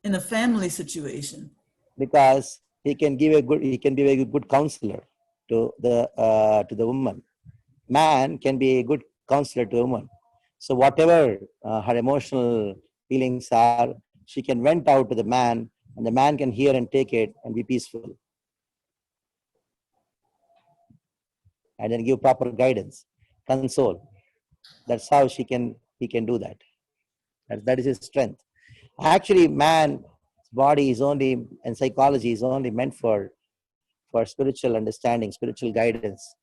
in a family situation? Because he can be a good counselor to the woman. Man can be a good counselor to a woman. So whatever her emotional feelings are, she can vent out to the man, and the man can hear and take it and be peaceful, and then give proper guidance, console. That's how he can do that. That is his strength. Actually, man's body is only, and psychology is only meant for spiritual understanding, spiritual guidance,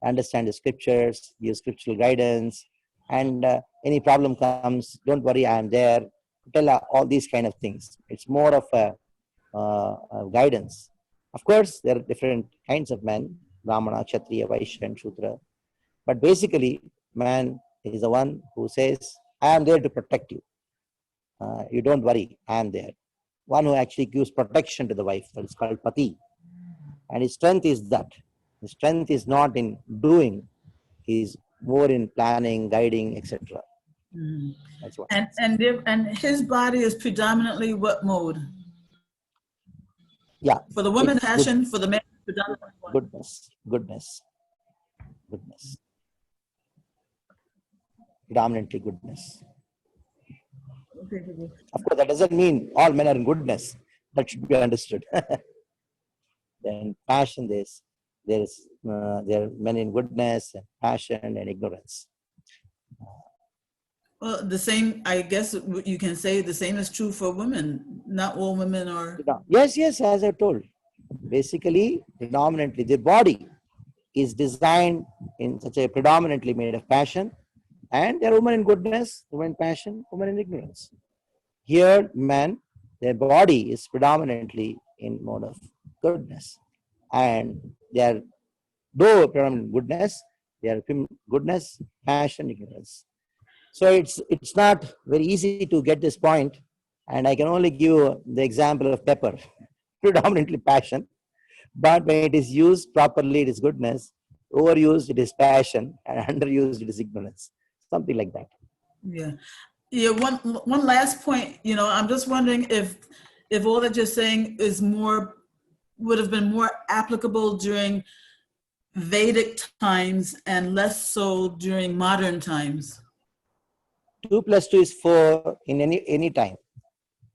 understand the scriptures, give scriptural guidance, and any problem comes, don't worry, I am there. Tell all these kind of things. It's more of a guidance. Of course, there are different kinds of men, Brahmana, Kshatriya, Vaishya, and Shudra. But basically, man is the one who says, I am there to protect you. You don't worry, I am there. One who actually gives protection to the wife, that is called Pati. And his strength is that. His strength is not in doing, he's more in planning, guiding, etc. Mhm. That's what. And his body is predominantly what mode? Yeah. For the woman, It's passion. For the man, predominantly what? Goodness. Predominantly goodness. Okay, Prabhu. Of course, that doesn't mean all men are in goodness. That should be understood. Then passion, there are men in goodness and passion and ignorance. Well, the same, I guess you can say the same is true for women. Not all women are. Yes, as I told. Basically, predominantly, the body is designed in such a predominantly made of passion, and there are women in goodness, women in passion, women in ignorance. Here, men, their body is predominantly in mode of goodness, and they are, though predominant goodness, they are goodness, passion, ignorance. So it's not very easy to get this point, and I can only give you the example of pepper, predominantly passion, but when it is used properly, it is goodness. Overused, it is passion, and underused, it is ignorance. Something like that. Yeah. Yeah. One last point, you know, I'm just wondering if all that you're saying would have been more applicable during Vedic times and less so during modern times. 2 + 2 is 4 in any time.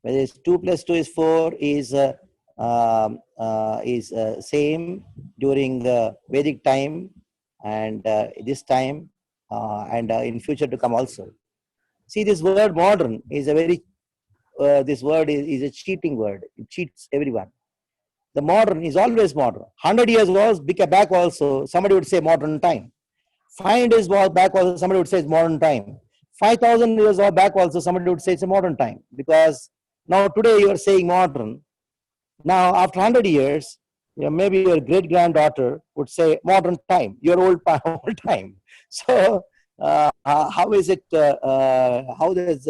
Whether it's 2 + 2 is 4 is same during the Vedic time and this time and in future to come also. See, this word modern is a very, this word is a cheating word. It cheats everyone. The modern is always modern. 100 years was back also, somebody would say modern time. 500 years back also, somebody would say it's modern time. 5,000 years back also somebody would say it's a modern time, because now today you are saying modern. Now after 100 years, maybe your great granddaughter would say modern time, your old old time. So how is it? How does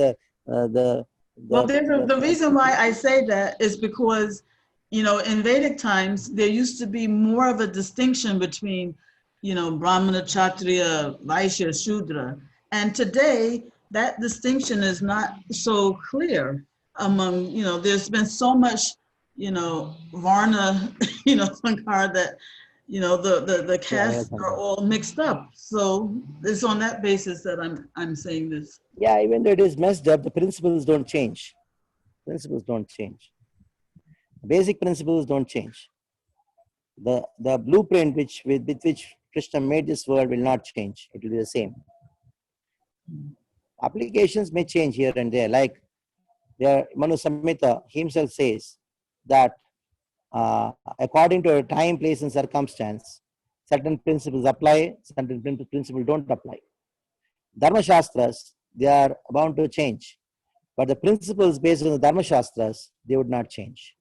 Well, the reason why I say that is because, in Vedic times, there used to be more of a distinction between, Brahmana, Kshatriya, Vaishya, Shudra. And today, that distinction is not so clear among, there's been so much, Varna, Sankara, that, the castes are all mixed up. So it's on that basis that I'm saying this. Yeah, even though it is messed up, the principles don't change. Principles don't change. Basic principles don't change. The blueprint with which Krishna made this world will not change. It will be the same. Applications may change here and there. Like Manu Samhita himself says that according to time, place, and circumstance, certain principles apply, certain principles don't apply. Dharma Shastras, they are bound to change. But the principles based on the Dharma Shastras, they would not change.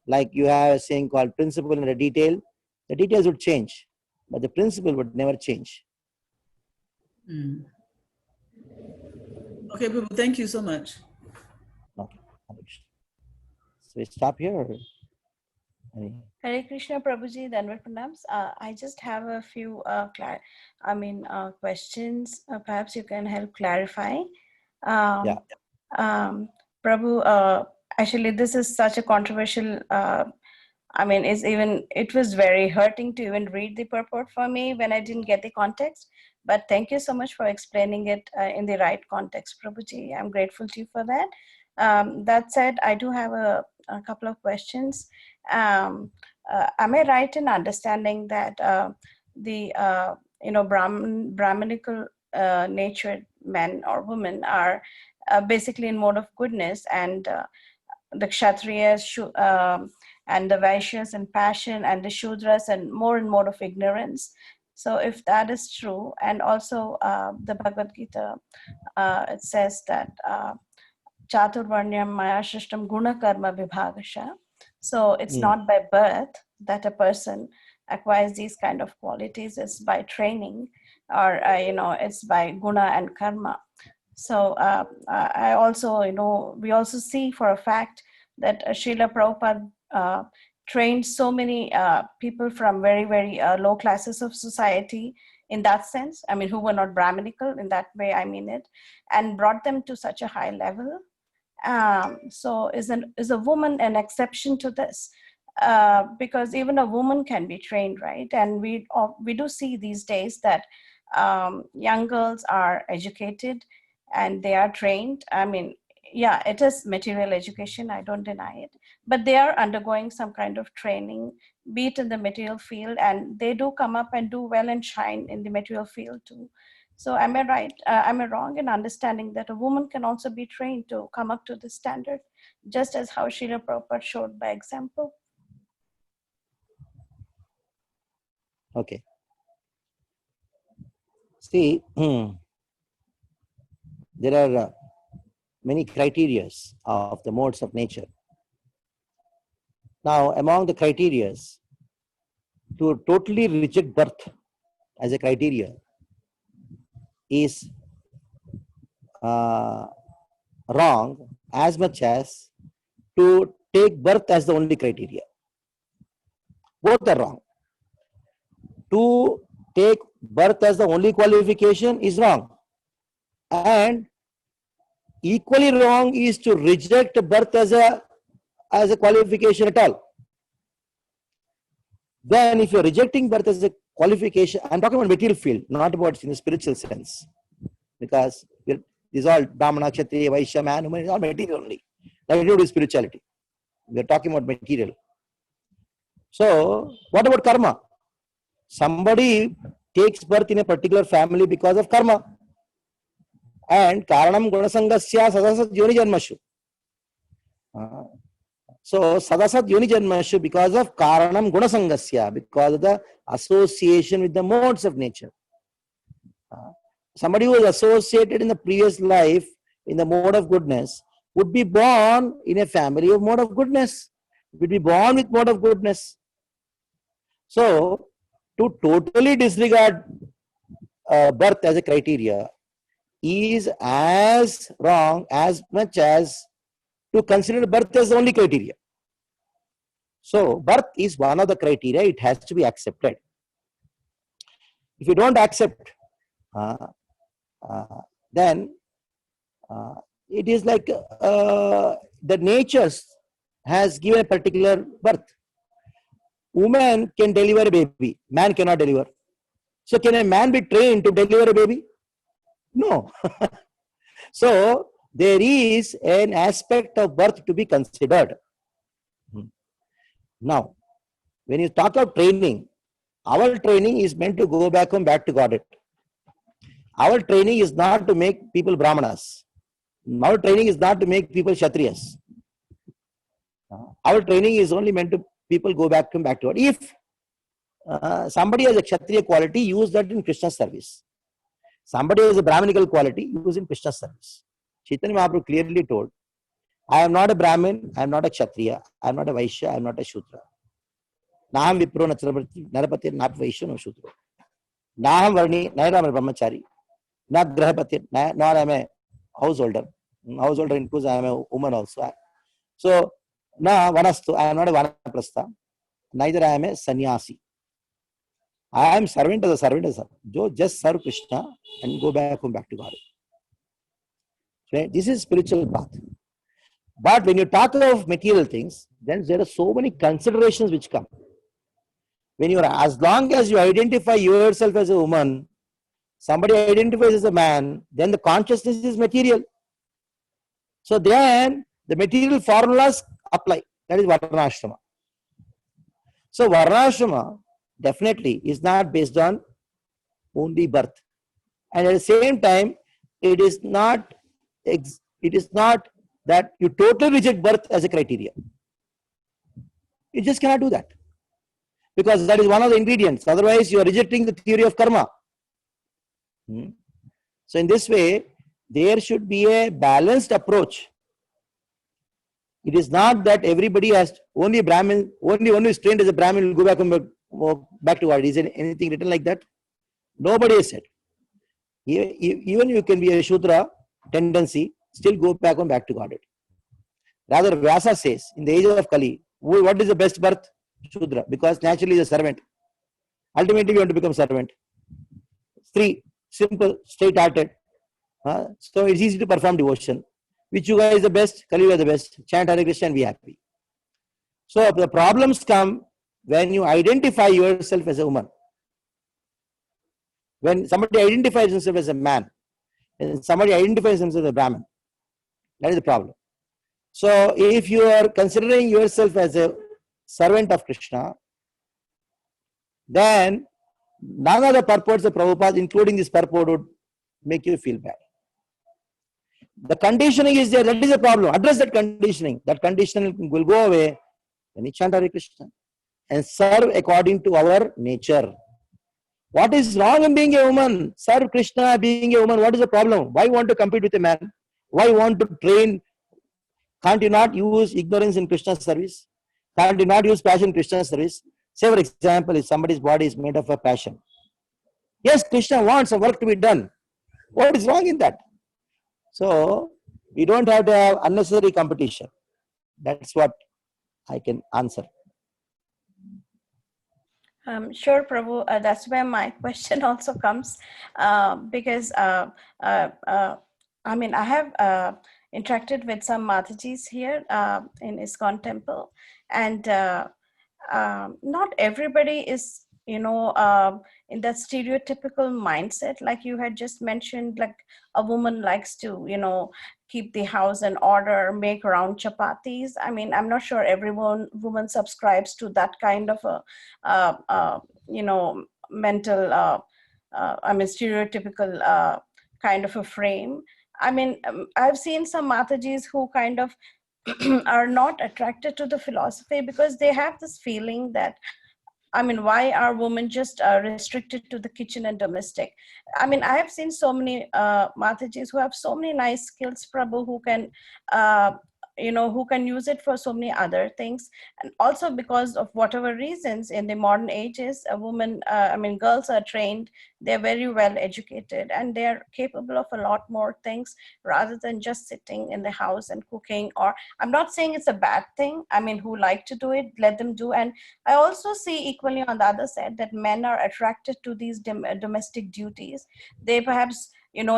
Like you have a saying called principle and a detail. The details would change, but the principle would never change. Mm. Okay, Prabhu, thank you so much. Okay. So we stop here. Or Hare Krishna, Prabhuji, Danvat Pranams. I just have a few questions. Perhaps you can help clarify. Yeah. Prabhu, actually, this is such a controversial. It was very hurting to even read the purport for me when I didn't get the context. But thank you so much for explaining it in the right context, Prabhuji. I'm grateful to you for that. That said, I do have a couple of questions. Am I right in understanding that the Brahmanical natured men or women are basically in mode of goodness, and the Kshatriyas and the Vaishyas in passion, and the Shudras and more in mode of ignorance? So if that is true, and also the Bhagavad Gita, it says that Chaturvarnyam Maya Shrishtam Guna Karma Vibhagasha. So it's not by birth that a person acquires these kind of qualities. It's by training, or it's by guna and karma. So I also, we also see for a fact that Srila Prabhupada trained so many people from very, very low classes of society in that sense, who were not Brahmanical in that way, I mean it, and brought them to such a high level. So is a woman an exception to this? Because even a woman can be trained, right? And we do see these days that young girls are educated and they are trained. Yeah, it is material education, I don't deny it, but they are undergoing some kind of training, be it in the material field, and they do come up and do well and shine in the material field too. So am I right? Am I wrong in understanding that a woman can also be trained to come up to the standard, just as how Srila Prabhupada showed by example? Okay. See, there are many criteria of the modes of nature. Now, among the criteria, to totally reject birth as a criteria is wrong as much as to take birth as the only criteria. Both are wrong. To take birth as the only qualification is wrong. And equally wrong is to reject birth as a qualification at all. Then if you're rejecting birth as a qualification, I'm talking about material field, not about in the spiritual sense. Because these all Brahmana, Kshatriya, Vaishya, man, woman, is all material only. Nothing to do with spirituality. We're talking about material. So, what about karma? Somebody takes birth in a particular family because of karma. And karanam gunasangasya sadasat yoni janmashu. So sadasat yoni janmashu because of karanam gunasangasya, because of the association with the modes of nature. somebody who is associated in the previous life in the mode of goodness would be born in a family of mode of goodness, would be born with mode of goodness. So, to totally disregard birth as a criteria is as wrong as much as to consider birth as the only criteria. So, birth is one of the criteria, it has to be accepted. If you don't accept, then it is like the nature has given a particular birth. Woman can deliver a baby, man cannot deliver. So can a man be trained to deliver a baby? No. So there is an aspect of birth to be considered. Now, when you talk of training, our training is meant to go back home, back to Godhead. Our training is not to make people Brahmanas. Our training is not to make people Kshatriyas. Our training is only meant to people go back to God. If somebody has a Kshatriya quality, use that in Krishna service. Somebody has a Brahminical quality, use in Krishna service. Chaitanya Mahaprabhu clearly told, I am not a Brahmin, I am not a Kshatriya, I am not a Vaishya, I am not a Shudra. Naham Vipro Narapati, not Vaishya, no Shudra. Naham Varni, neither am a Brahmachari, not Grahapati, nor am a householder. Householder includes I am a woman also. So, na Vanastu, I am not a Vanaprastha, neither I am a sannyasi. I am servant of the servant of the just serve Krishna and go back home, back to God. Okay? This is spiritual path. But when you talk of material things, then there are so many considerations which come. When you are, as long as you identify yourself as a woman, somebody identifies as a man, then the consciousness is material. So then the material formulas apply. That is Varnashrama. So Varnashrama definitely is not based on only birth. And at the same time, it is not that you totally reject birth as a criteria. You just cannot do that. Because that is one of the ingredients. Otherwise, you are rejecting the theory of karma. So in this way, there should be a balanced approach. It is not that everybody has only a Brahmin, only one who is trained as a Brahmin will go back to God. Is there anything written like that? Nobody has said. Even you can be a Shudra tendency, still go back to God. Rather, Vyasa says, in the age of Kali, what is the best birth? Shudra, because naturally is a servant. Ultimately, we want to become servant. 3, simple, straight-hearted. So it's easy to perform devotion. Which Yuga is the best? Kali Yuga is the best. Chant Hare Krishna and be happy. So the problems come when you identify yourself as a woman. When somebody identifies himself as a man, and somebody identifies himself as a Brahmin, that is the problem. So if you are considering yourself as a servant of Krishna, then none of the purports of Prabhupada, including this purport, would make you feel bad. The conditioning is there, that is a problem. Address that conditioning. That conditioning will go away when you chant Hare Krishna and serve according to our nature. What is wrong in being a woman? Serve Krishna being a woman. What is the problem? Why want to compete with a man? Why want to train? Can't you not use ignorance in Krishna's service? Can't you not use passion in Krishna's service? Say for example, if somebody's body is made of a passion. Yes, Krishna wants some work to be done. What is wrong in that? So, we don't have to have unnecessary competition. That's what I can answer. Sure, Prabhu. That's where my question also comes, because I mean, I have interacted with some Matajis here in ISKCON temple, and not everybody is, in that stereotypical mindset, like you had just mentioned, like a woman likes to, keep the house in order, make round chapatis. I mean, I'm not sure every woman subscribes to that kind of a, mental, stereotypical kind of a frame. I mean, I've seen some Matajis who kind of are not attracted to the philosophy because they have this feeling that I mean, why are women just restricted to the kitchen and domestic? I mean, I have seen so many Matajis who have so many nice skills, Prabhu, who can, who can use it for so many other things. And also because of whatever reasons in the modern ages, a woman, girls are trained, they're very well educated, and they're capable of a lot more things rather than just sitting in the house and cooking. Or I'm not saying it's a bad thing. I mean, who like to do it, let them do. And I also see equally on the other side that men are attracted to these domestic duties. They perhaps,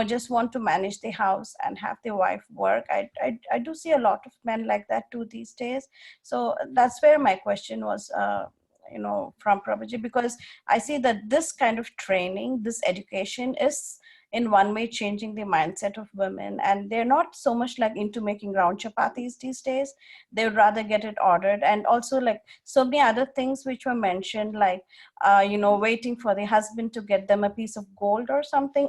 just want to manage the house and have their wife work. I do see a lot of men like that too these days. So that's where my question was, from Prabhuji, because I see that this kind of training, this education is in one way changing the mindset of women, and they're not so much like into making round chapatis these days. They would rather get it ordered. And also like so many other things which were mentioned, like waiting for the husband to get them a piece of gold or something.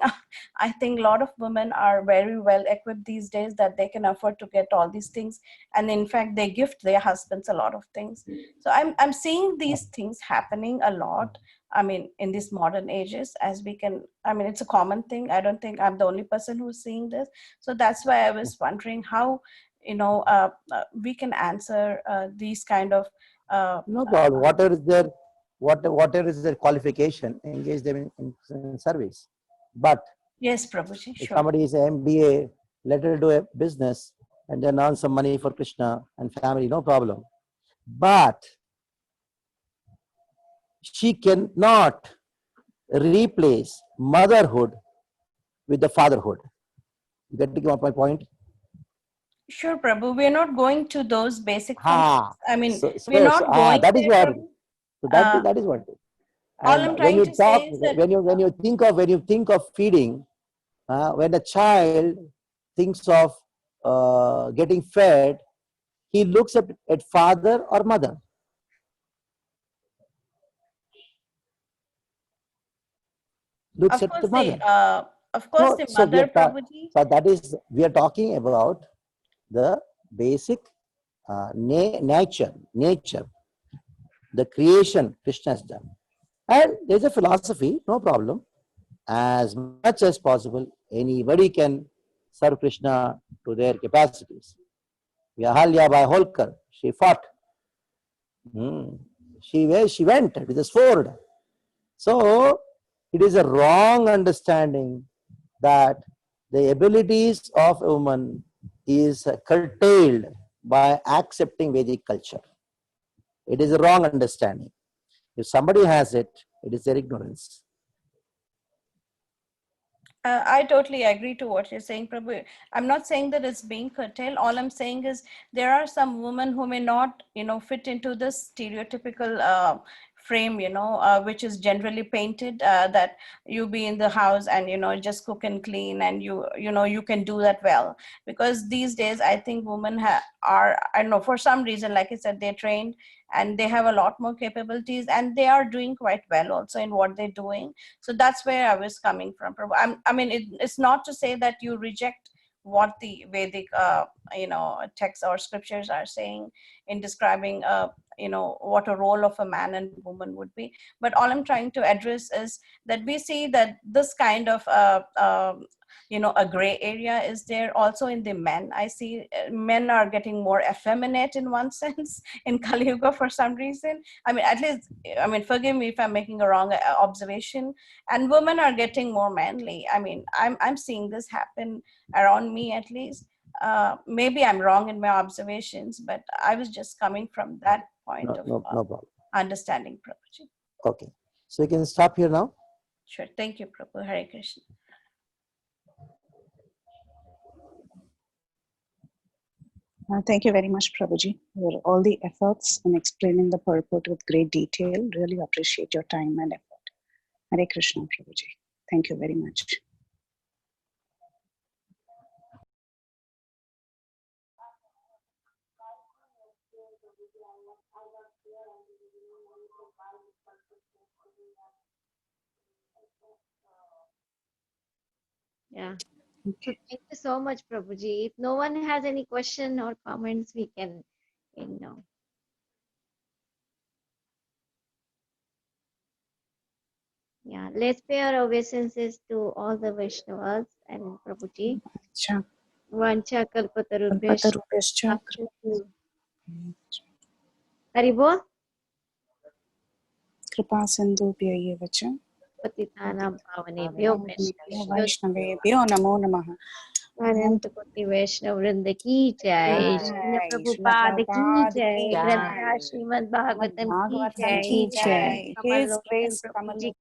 I think a lot of women are very well equipped these days that they can afford to get all these things, and in fact they gift their husbands a lot of things. So I'm seeing these things happening a lot. I mean, in these modern ages, as we can, I mean, it's a common thing. I don't think I'm the only person who's seeing this. So that's why I was wondering how, we can answer these kind of. No problem. Whatever is their qualification, engage them in service. But Yes, Prabhuji, if sure. somebody is an MBA, let her do a business and then earn some money for Krishna and family, no problem. But she cannot replace motherhood with the fatherhood. You get my point? Sure, Prabhu. We're not going to those basic Ha. functions. I mean, we're not going That is there, what. Prabhu. So Uh, that is what. all And I'm when trying you to say talk, is that when you think of feeding, when a child thinks of getting fed, he looks at father or mother. Looks of at course the mother. No, the so mother, Prabhuji. so that is, we are talking about the basic nature, the creation Krishna has done. And there's a philosophy, no problem. As much as possible, anybody can serve Krishna to their capacities. Ahalya by Holkar, she fought. She went with a sword. So it is a wrong understanding that the abilities of a woman is curtailed by accepting Vedic culture. It is a wrong understanding. If somebody has it, it is their ignorance. I totally agree to what you're saying, Prabhu. I'm not saying that it's being curtailed. All I'm saying is there are some women who may not, fit into this stereotypical frame, which is generally painted, that you be in the house and, just cook and clean, and you can do that well. Because these days, I think women are, I don't know, for some reason, like I said, they're trained and they have a lot more capabilities, and they are doing quite well also in what they're doing. So that's where I was coming from. It's not to say that you reject what the Vedic, texts or scriptures are saying in describing, what a role of a man and woman would be. But all I'm trying to address is that we see that this kind of, a gray area is there also in the men. I see men are getting more effeminate in one sense in Kali Yuga for some reason. At least, forgive me if I'm making a wrong observation. And women are getting more manly. I'm seeing this happen around me at least. Maybe I'm wrong in my observations, but I was just coming from that point of No problem. understanding, Prabhuji. Okay. So you can stop here now. Sure. Thank you, Prabhu. Hare Krishna. Thank you very much, Prabhuji, for all the efforts in explaining the purport with great detail. Really appreciate your time and effort. Hare Krishna, Prabhuji. Thank you very much. Yeah. So thank you so much, Prabhuji. If no one has any question or comments, we can end now. Yeah, let's pay our obeisances to all the Vaishnavas and Prabhuji. Acha. Vancha kalpatarubhyash. Kalpatarubhyascha Haribo, kripa sindhubhya eva cha patitanam pavanebhyo Vaishnavebhyo namo namaha. अनंत कोटि वैष्णव वृंद की जय, श्रील जय, प्रभुपाद की जय, जय। ग्रंथराज श्रीमद् भागवतम की Bhagavatam जय, ki जय jai. कमल His लोचन Grace प्रभु जी